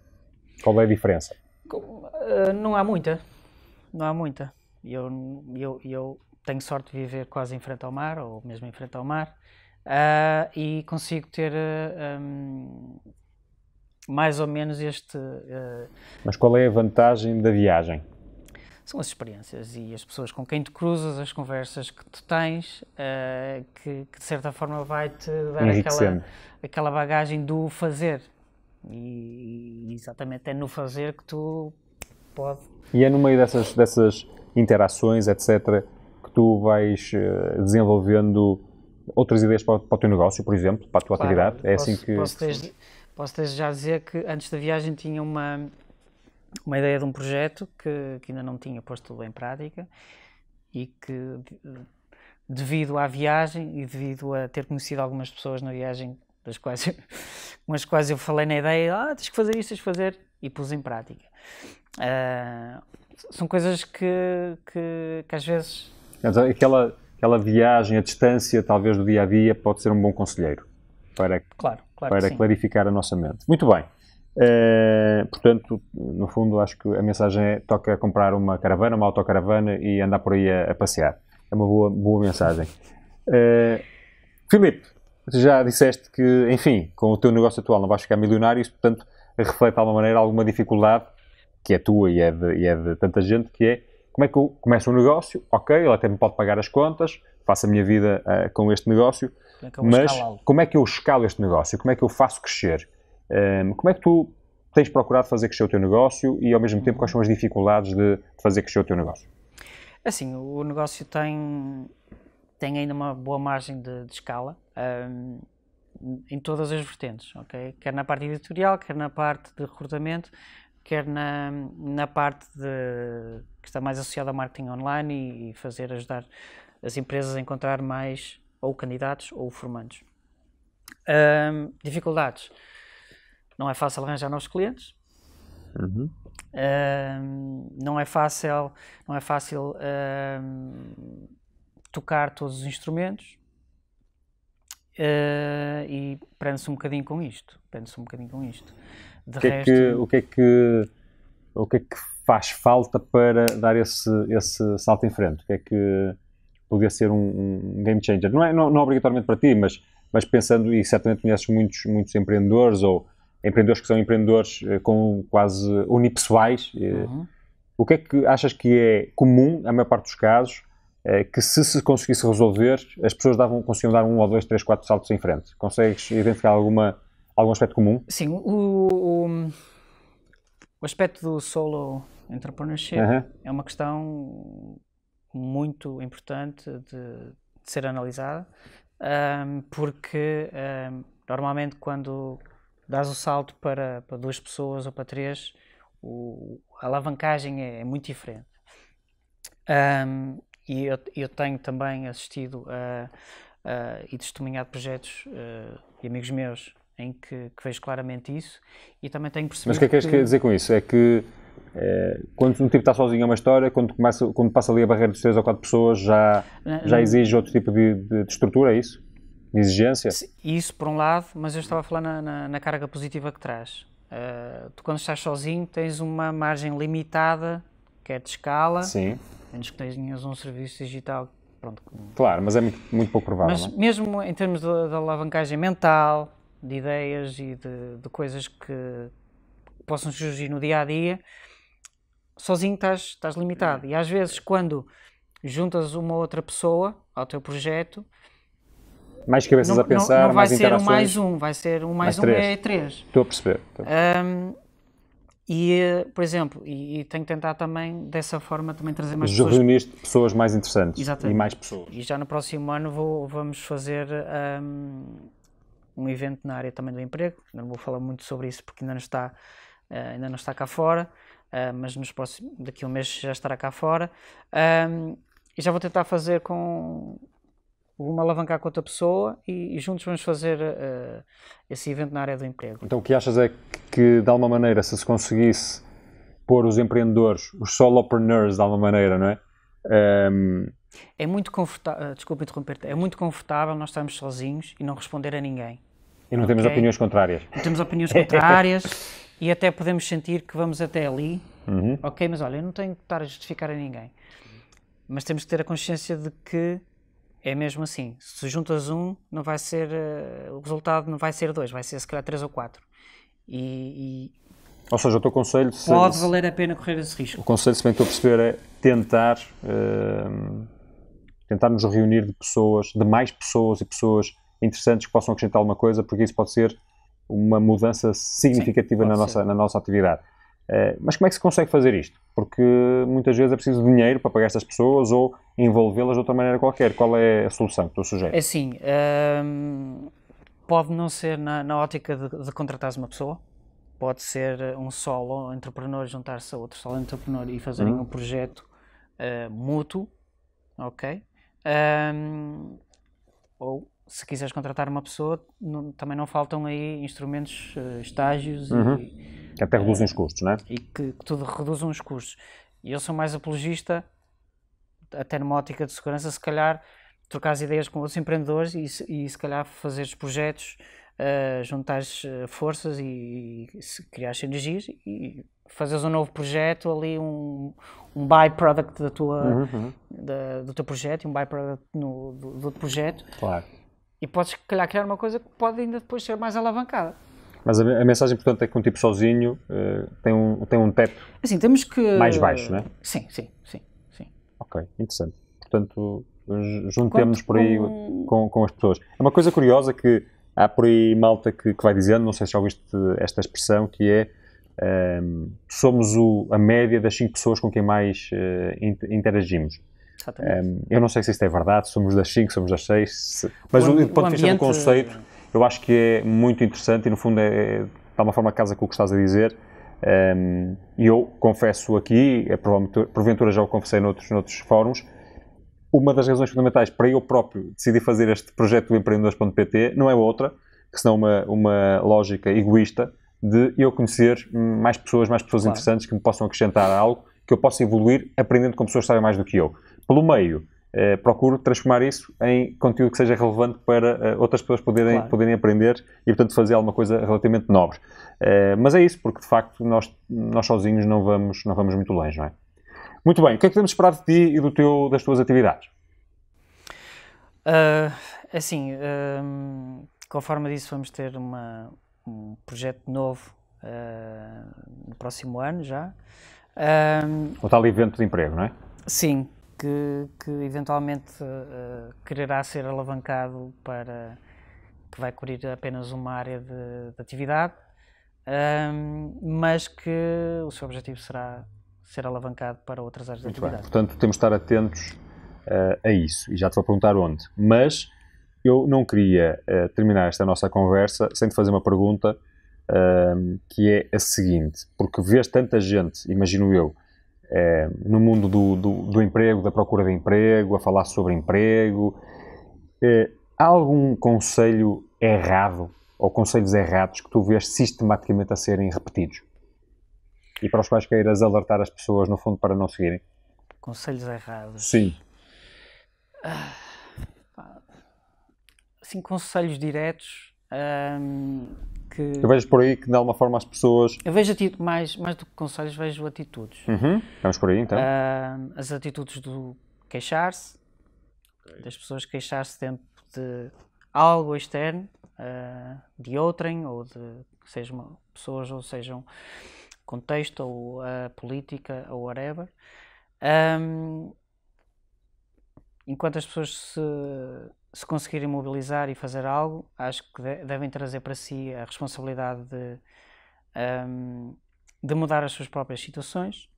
Qual é a diferença? Não há muita. Eu tenho sorte de viver quase em frente ao mar, ou mesmo em frente ao mar. E consigo ter mais ou menos este... Mas qual é a vantagem da viagem? São as experiências e as pessoas com quem te cruzas, as conversas que tu tens, que de certa forma vai-te dar aquela bagagem do fazer. E exatamente é no fazer que tu podes... E é no meio dessas interações, etc., que tu vais desenvolvendo outras ideias para o teu negócio, por exemplo, para a tua atividade? É assim que... Posso desde já dizer que antes da viagem tinha uma ideia de um projeto que ainda não tinha posto tudo em prática e que, devido à viagem e devido a ter conhecido algumas pessoas na viagem, com as quais eu falei na ideia, tens que fazer isto, tens que fazer, e pus em prática. São coisas que às vezes... Aquela viagem, a distância, talvez, do dia-a-dia, pode ser um bom conselheiro para clarificar a nossa mente. Muito bem. Portanto, no fundo, acho que a mensagem toca a comprar uma caravana, uma autocaravana e andar por aí a passear. É uma boa mensagem. Filipe, tu já disseste que, enfim, com o teu negócio atual não vais ficar milionário, isso, portanto, reflete de alguma maneira alguma dificuldade, que é tua e é de tanta gente, que é: como é que eu começo um negócio? Ok, ele até me pode pagar as contas, faço a minha vida com este negócio, Mas como é que eu escalo este negócio? Como é que eu faço crescer? Como é que tu tens procurado fazer crescer o teu negócio e, ao mesmo tempo, quais são as dificuldades de fazer crescer o teu negócio? Assim, o negócio tem ainda uma boa margem de escala em todas as vertentes, ok? Quer na parte editorial, quer na parte de recrutamento, quer na parte que está mais associada ao marketing online e ajudar as empresas a encontrar mais ou candidatos ou formandos. Dificuldades. Não é fácil arranjar novos clientes. Uhum. Não é fácil tocar todos os instrumentos. E prende-se um bocadinho com isto. De resto... O que é que faz falta para dar esse salto em frente? O que é que podia ser um game changer? Não obrigatoriamente para ti, mas pensando, e certamente conheces muitos empreendedores ou empreendedores que são empreendedores com quase unipessoais. O que é que achas que é comum, na maior parte dos casos, que se conseguisse resolver, as pessoas conseguiam dar 1 ou 2, 3, 4 saltos em frente? Consegues identificar algum aspecto comum? Sim, o aspecto do solo entrepreneurship é uma questão muito importante de ser analisada, porque normalmente quando dás o salto para 2 pessoas ou para 3, a alavancagem é muito diferente. E eu tenho também assistido e testemunhado projetos de amigos meus em que vejo claramente isso, e também tenho percebido... Mas o que é que queres dizer com isso? É que quando um tipo está sozinho é uma história, quando passa ali a barreira de 3 ou 4 pessoas já exige outro tipo de estrutura, é isso? De exigência? Isso por um lado, mas eu estava a falar na carga positiva que traz. Tu quando estás sozinho tens uma margem limitada, quer de escala, sim, menos que tenhas um serviço digital. Pronto. Claro, mas é muito pouco provável. Mas mesmo em termos de alavancagem mental, de ideias e de coisas que possam surgir no dia a dia, sozinho estás limitado. E às vezes, quando juntas uma outra pessoa ao teu projeto, mais cabeças a pensar, não vai mais ser interações. vai ser um mais um é 3. Estou a perceber. Por exemplo, e tenho que tentar também, dessa forma, também trazer mais pessoas. Reuniste pessoas mais interessantes. Exatamente. E mais pessoas. E já no próximo ano vamos fazer um evento na área também do emprego. Não vou falar muito sobre isso porque ainda não está cá fora, mas daqui a um mês já estará cá fora. E já vou tentar fazer alavancar com outra pessoa e juntos vamos fazer esse evento na área do emprego. Então o que achas é que de alguma maneira, se conseguisse pôr os empreendedores, os solopreneurs de alguma maneira, não é? É muito confortável, desculpa interromper-te, é muito confortável nós estarmos sozinhos e não responder a ninguém. E não temos opiniões contrárias. Não temos opiniões contrárias e até podemos sentir que vamos até ali, ok, mas olha, eu não tenho que estar a justificar a ninguém. Mas temos que ter a consciência de que é mesmo assim. Se juntas não vai ser, o resultado não vai ser 2, vai ser se calhar 3 ou 4. Ou seja, o teu conselho... Pode valer a pena correr esse risco. O conselho, se bem que estou a perceber, é tentar nos reunir de mais pessoas e pessoas interessantes que possam acrescentar alguma coisa, porque isso pode ser uma mudança significativa na nossa atividade. Mas como é que se consegue fazer isto? Porque muitas vezes é preciso dinheiro para pagar estas pessoas ou envolvê-las de outra maneira qualquer. Qual é a solução que tu sugeres? É assim, pode não ser na ótica de contratares uma pessoa, pode ser um solo entrepreneur juntar-se a outro solo entrepreneur e fazerem um projeto mútuo, ok? Ou se quiseres contratar uma pessoa, também não faltam aí instrumentos, estágios que até reduzem os custos, não é? E que tudo reduzam os custos. E eu sou mais apologista, até numa ótica de segurança, se calhar trocar as ideias com outros empreendedores e se calhar fazeres projetos, juntares forças e criar sinergias e fazeres um novo projeto ali, um byproduct do teu projeto e um byproduct do outro projeto. Claro. E podes, se calhar, criar uma coisa que pode ainda depois ser mais alavancada. Mas a mensagem importante é que um tipo sozinho tem um teto assim, temos que... mais baixo, não é? Sim. Ok, interessante. Portanto, juntemos-nos por aí com as pessoas. É uma coisa curiosa que há por aí malta que vai dizendo, não sei se já ouviste esta expressão, que é somos a média das 5 pessoas com quem mais interagimos. Eu não sei se isto é verdade, somos das 5, somos das 6, mas do ponto de vista do conceito, eu acho que é muito interessante e no fundo de uma forma casa com o que estás a dizer. E eu confesso aqui, porventura já o confessei noutros fóruns, uma das razões fundamentais para eu próprio decidir fazer este projeto do empreendedores.pt não é outra, que senão uma lógica egoísta de eu conhecer mais pessoas claro. Interessantes que me possam acrescentar algo, que eu possa evoluir aprendendo com pessoas que sabem mais do que eu. Pelo meio, procuro transformar isso em conteúdo que seja relevante para outras pessoas poderem aprender e, portanto, fazer alguma coisa relativamente nobre. Mas é isso, porque, de facto, nós sozinhos não vamos muito longe, não é? Muito bem. O que é que podemos esperar de ti e das tuas atividades? Conforme disse, vamos ter um projeto novo no próximo ano já. O tal evento de emprego, não é? Sim, que eventualmente quererá ser alavancado que vai cobrir apenas uma área de atividade, mas que o seu objetivo será ser alavancado para outras áreas de atividade. Portanto, temos de estar atentos a isso, e já te vou perguntar onde. Mas eu não queria terminar esta nossa conversa sem te fazer uma pergunta que é a seguinte, porque vês tanta gente, imagino eu, no mundo do emprego, da procura de emprego, a falar sobre emprego. Há algum conselho errado ou conselhos errados que tu vês sistematicamente a serem repetidos? E para os quais queiras alertar as pessoas, no fundo, para não seguirem? Conselhos errados? Sim. Assim, conselhos diretos que... Eu vejo por aí que, de alguma forma, as pessoas... Eu vejo mais do que conselhos, vejo atitudes. Vamos por aí, então. As atitudes do queixar-se, das pessoas queixar-se dentro de algo externo, de outrem, ou de sejam pessoas, ou sejam contexto, ou política, ou whatever. Enquanto as pessoas se conseguirem mobilizar e fazer algo, acho que devem trazer para si a responsabilidade de mudar as suas próprias situações,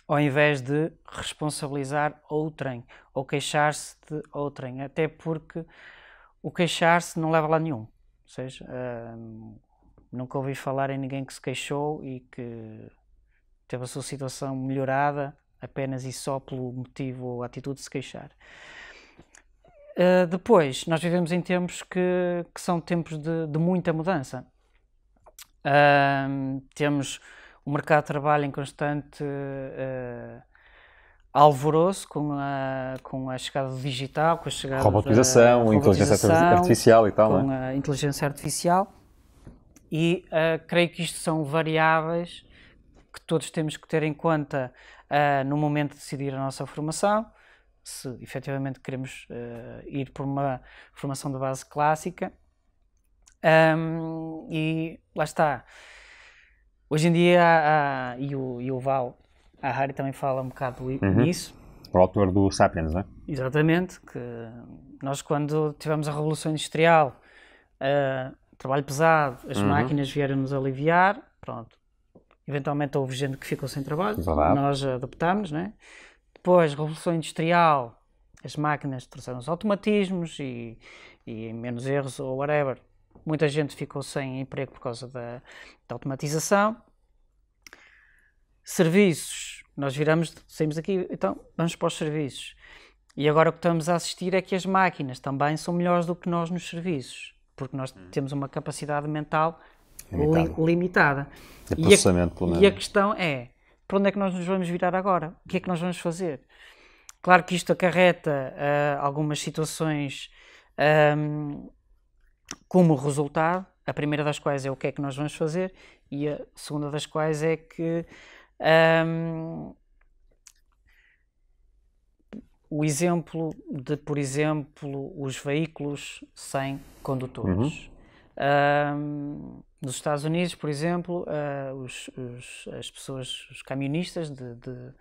ao invés de responsabilizar outrem, ou queixar-se de outrem, até porque o queixar-se não leva a lado nenhum. Ou seja, nunca ouvi falar em ninguém que se queixou e que teve a sua situação melhorada apenas e só pelo motivo ou atitude de se queixar. Depois, nós vivemos em tempos que são tempos de muita mudança. Temos o mercado de trabalho em constante alvoroço com a chegada do digital, com a chegada robotização, inteligência artificial e tal, com a inteligência artificial. E creio que isto são variáveis que todos temos que ter em conta no momento de decidir a nossa formação, se efetivamente queremos ir por uma formação de base clássica. E lá está. Hoje em dia, e o Val Harari também fala um bocado nisso. O autor do Sapiens, não é? Exatamente, que nós quando tivemos a Revolução Industrial, trabalho pesado, as máquinas vieram-nos aliviar, pronto. Eventualmente houve gente que ficou sem trabalho, nós adaptámos, né? Depois, Revolução Industrial, as máquinas trouxeram os automatismos e menos erros ou whatever. Muita gente ficou sem emprego por causa da automatização. Serviços, nós saímos daqui, então vamos para os serviços. E agora o que estamos a assistir é que as máquinas também são melhores do que nós nos serviços, porque nós temos uma capacidade mental limitada. De processamento, pelo menos. E a questão é, para onde é que nós nos vamos virar agora? O que é que nós vamos fazer? Claro que isto acarreta algumas situações como resultado, a primeira das quais é o que é que nós vamos fazer e a segunda das quais é que o exemplo de, por exemplo, os veículos sem condutores. Nos Estados Unidos, por exemplo, as pessoas, os camionistas de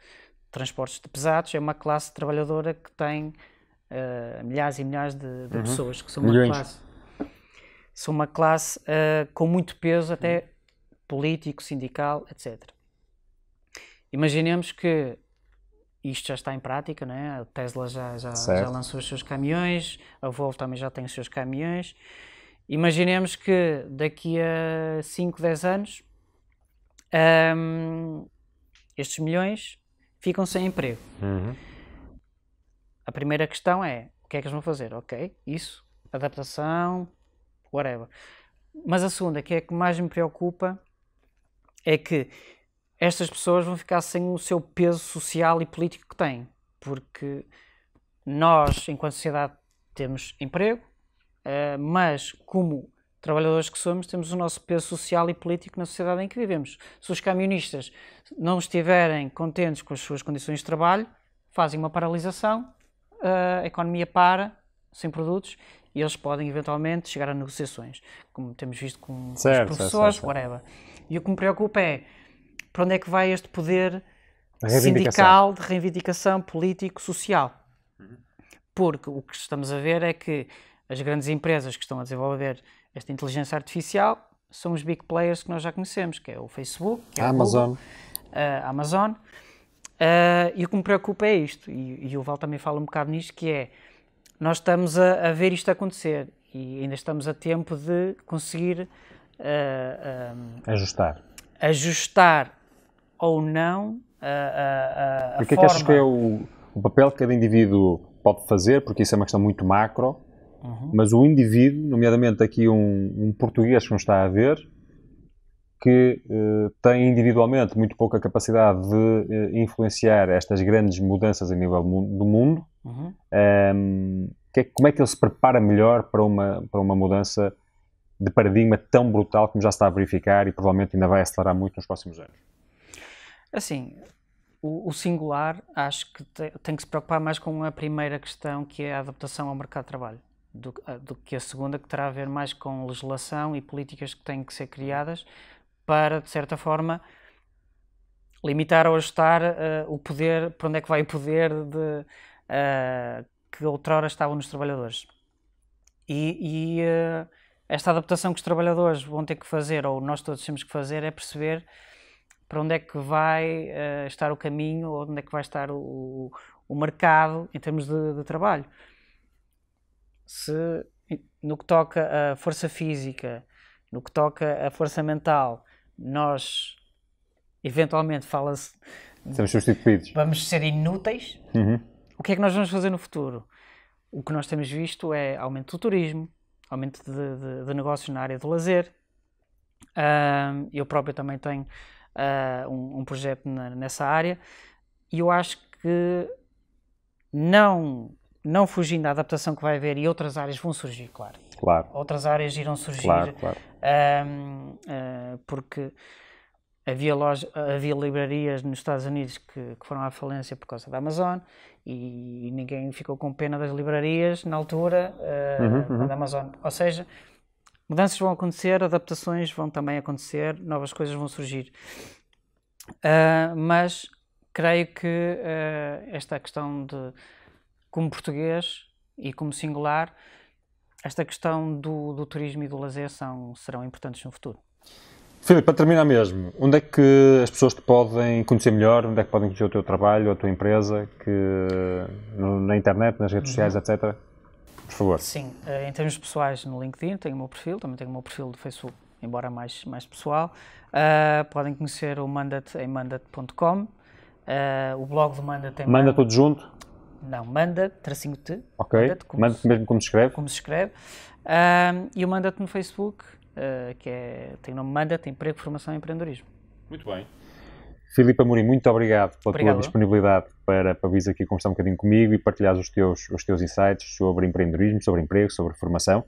transportes de pesados, é uma classe trabalhadora que tem milhares e milhares de pessoas, que são Milhões. uma classe com muito peso, até político, sindical, etc. Imaginemos que isto já está em prática, não é? A Tesla já lançou os seus caminhões, a Volvo também já tem os seus caminhões. Imaginemos que daqui a 5, 10 anos estes milhões ficam sem emprego. A primeira questão é, o que é que eles vão fazer? Ok, isso, adaptação, whatever. Mas a segunda, que é a que mais me preocupa, é que estas pessoas vão ficar sem o seu peso social e político que têm. Porque nós, enquanto sociedade, temos emprego, mas como trabalhadores que somos, temos o nosso peso social e político na sociedade em que vivemos. Se os camionistas não estiverem contentes com as suas condições de trabalho, fazem uma paralisação, a economia para, sem produtos, e eles podem eventualmente chegar a negociações, como temos visto com os professores, whatever. E o que me preocupa é para onde é que vai este poder sindical de reivindicação político, social. Porque o que estamos a ver é que as grandes empresas que estão a desenvolver esta inteligência artificial são os big players que nós já conhecemos, que é o Facebook, que é a Google, a Amazon. E o que me preocupa é isto, e o Val também fala um bocado nisto, que é, nós estamos a ver isto acontecer e ainda estamos a tempo de conseguir ajustar ou não a forma. O que é que achas que é o papel que cada indivíduo pode fazer, porque isso é uma questão muito macro, mas o indivíduo, nomeadamente aqui um português que nos está a ver, que tem individualmente muito pouca capacidade de influenciar estas grandes mudanças a nível do mundo, como é que ele se prepara melhor para uma mudança de paradigma tão brutal como já se está a verificar e provavelmente ainda vai acelerar muito nos próximos anos? Assim, o singular acho que tem que se preocupar mais com a primeira questão, que é a adaptação ao mercado de trabalho, do que a segunda, que terá a ver mais com legislação e políticas que têm que ser criadas para, de certa forma, limitar ou ajustar o poder, para onde é que vai o poder que outrora estava nos trabalhadores. E esta adaptação que os trabalhadores vão ter que fazer, ou nós todos temos que fazer, é perceber para onde é que vai estar o caminho, ou onde é que vai estar o mercado em termos de trabalho. Se no que toca a força física, no que toca a força mental, nós eventualmente fala-se somos substituídos, vamos ser inúteis. O que é que nós vamos fazer no futuro? O que nós temos visto é aumento do turismo, aumento de negócios na área do lazer. Eu próprio também tenho um projeto nessa área, e eu acho que não fugindo da adaptação que vai haver, e outras áreas vão surgir, claro. Outras áreas irão surgir, porque havia livrarias nos Estados Unidos que foram à falência por causa da Amazon, e ninguém ficou com pena das livrarias na altura da Amazon. Ou seja, mudanças vão acontecer, adaptações vão também acontecer, novas coisas vão surgir. Mas creio que esta questão como português e como singular, esta questão do turismo e do lazer serão importantes no futuro. Filipe, para terminar mesmo, onde é que as pessoas te podem conhecer melhor? Onde é que podem conhecer o teu trabalho, a tua empresa, na internet, nas redes sociais, etc.? Por favor. Sim, em termos pessoais, no LinkedIn tenho o meu perfil, também tenho o meu perfil do Facebook, embora mais pessoal. Podem conhecer o Mandat em mandat.com, o blog do Mandat em Manda tudo junto? Não, Mandat, tracinho T. Ok, Mandat mesmo como se escreve? Como se escreve. E o Mandat no Facebook, tem o nome Mandat, Emprego, Formação e Empreendedorismo. Muito bem. Filipe Amorim, muito obrigado pela tua disponibilidade para vir aqui conversar um bocadinho comigo e partilhar os teus insights sobre empreendedorismo, sobre emprego, sobre formação.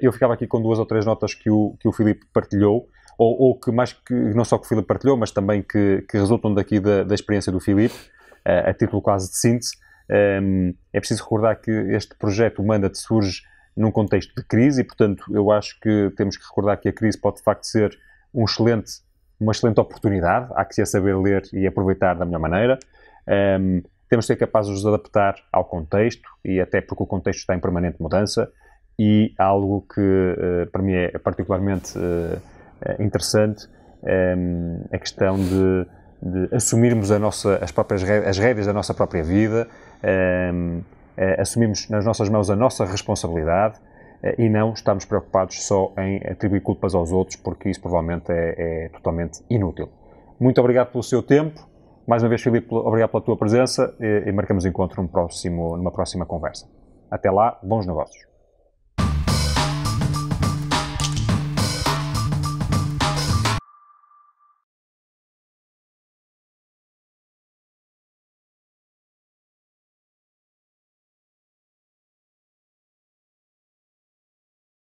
Eu ficava aqui com 2 ou 3 notas que o Filipe partilhou, ou que não só que o Filipe partilhou, mas também que resultam daqui da experiência do Filipe, a título quase de síntese. É preciso recordar que este projeto, o Mandat, surge num contexto de crise e, portanto, eu acho que temos que recordar que a crise pode, de facto, ser uma excelente oportunidade. Há que se saber ler e aproveitar da melhor maneira. temos de ser capazes de nos adaptar ao contexto, e até porque o contexto está em permanente mudança, e algo que para mim é particularmente interessante, a questão de assumirmos as rédeas da nossa própria vida, assumirmos nas nossas mãos a nossa responsabilidade, e não estamos preocupados só em atribuir culpas aos outros, porque isso provavelmente é totalmente inútil. Muito obrigado pelo seu tempo. Mais uma vez, Filipe, obrigado pela tua presença, e marcamos encontro numa próxima conversa. Até lá, bons negócios.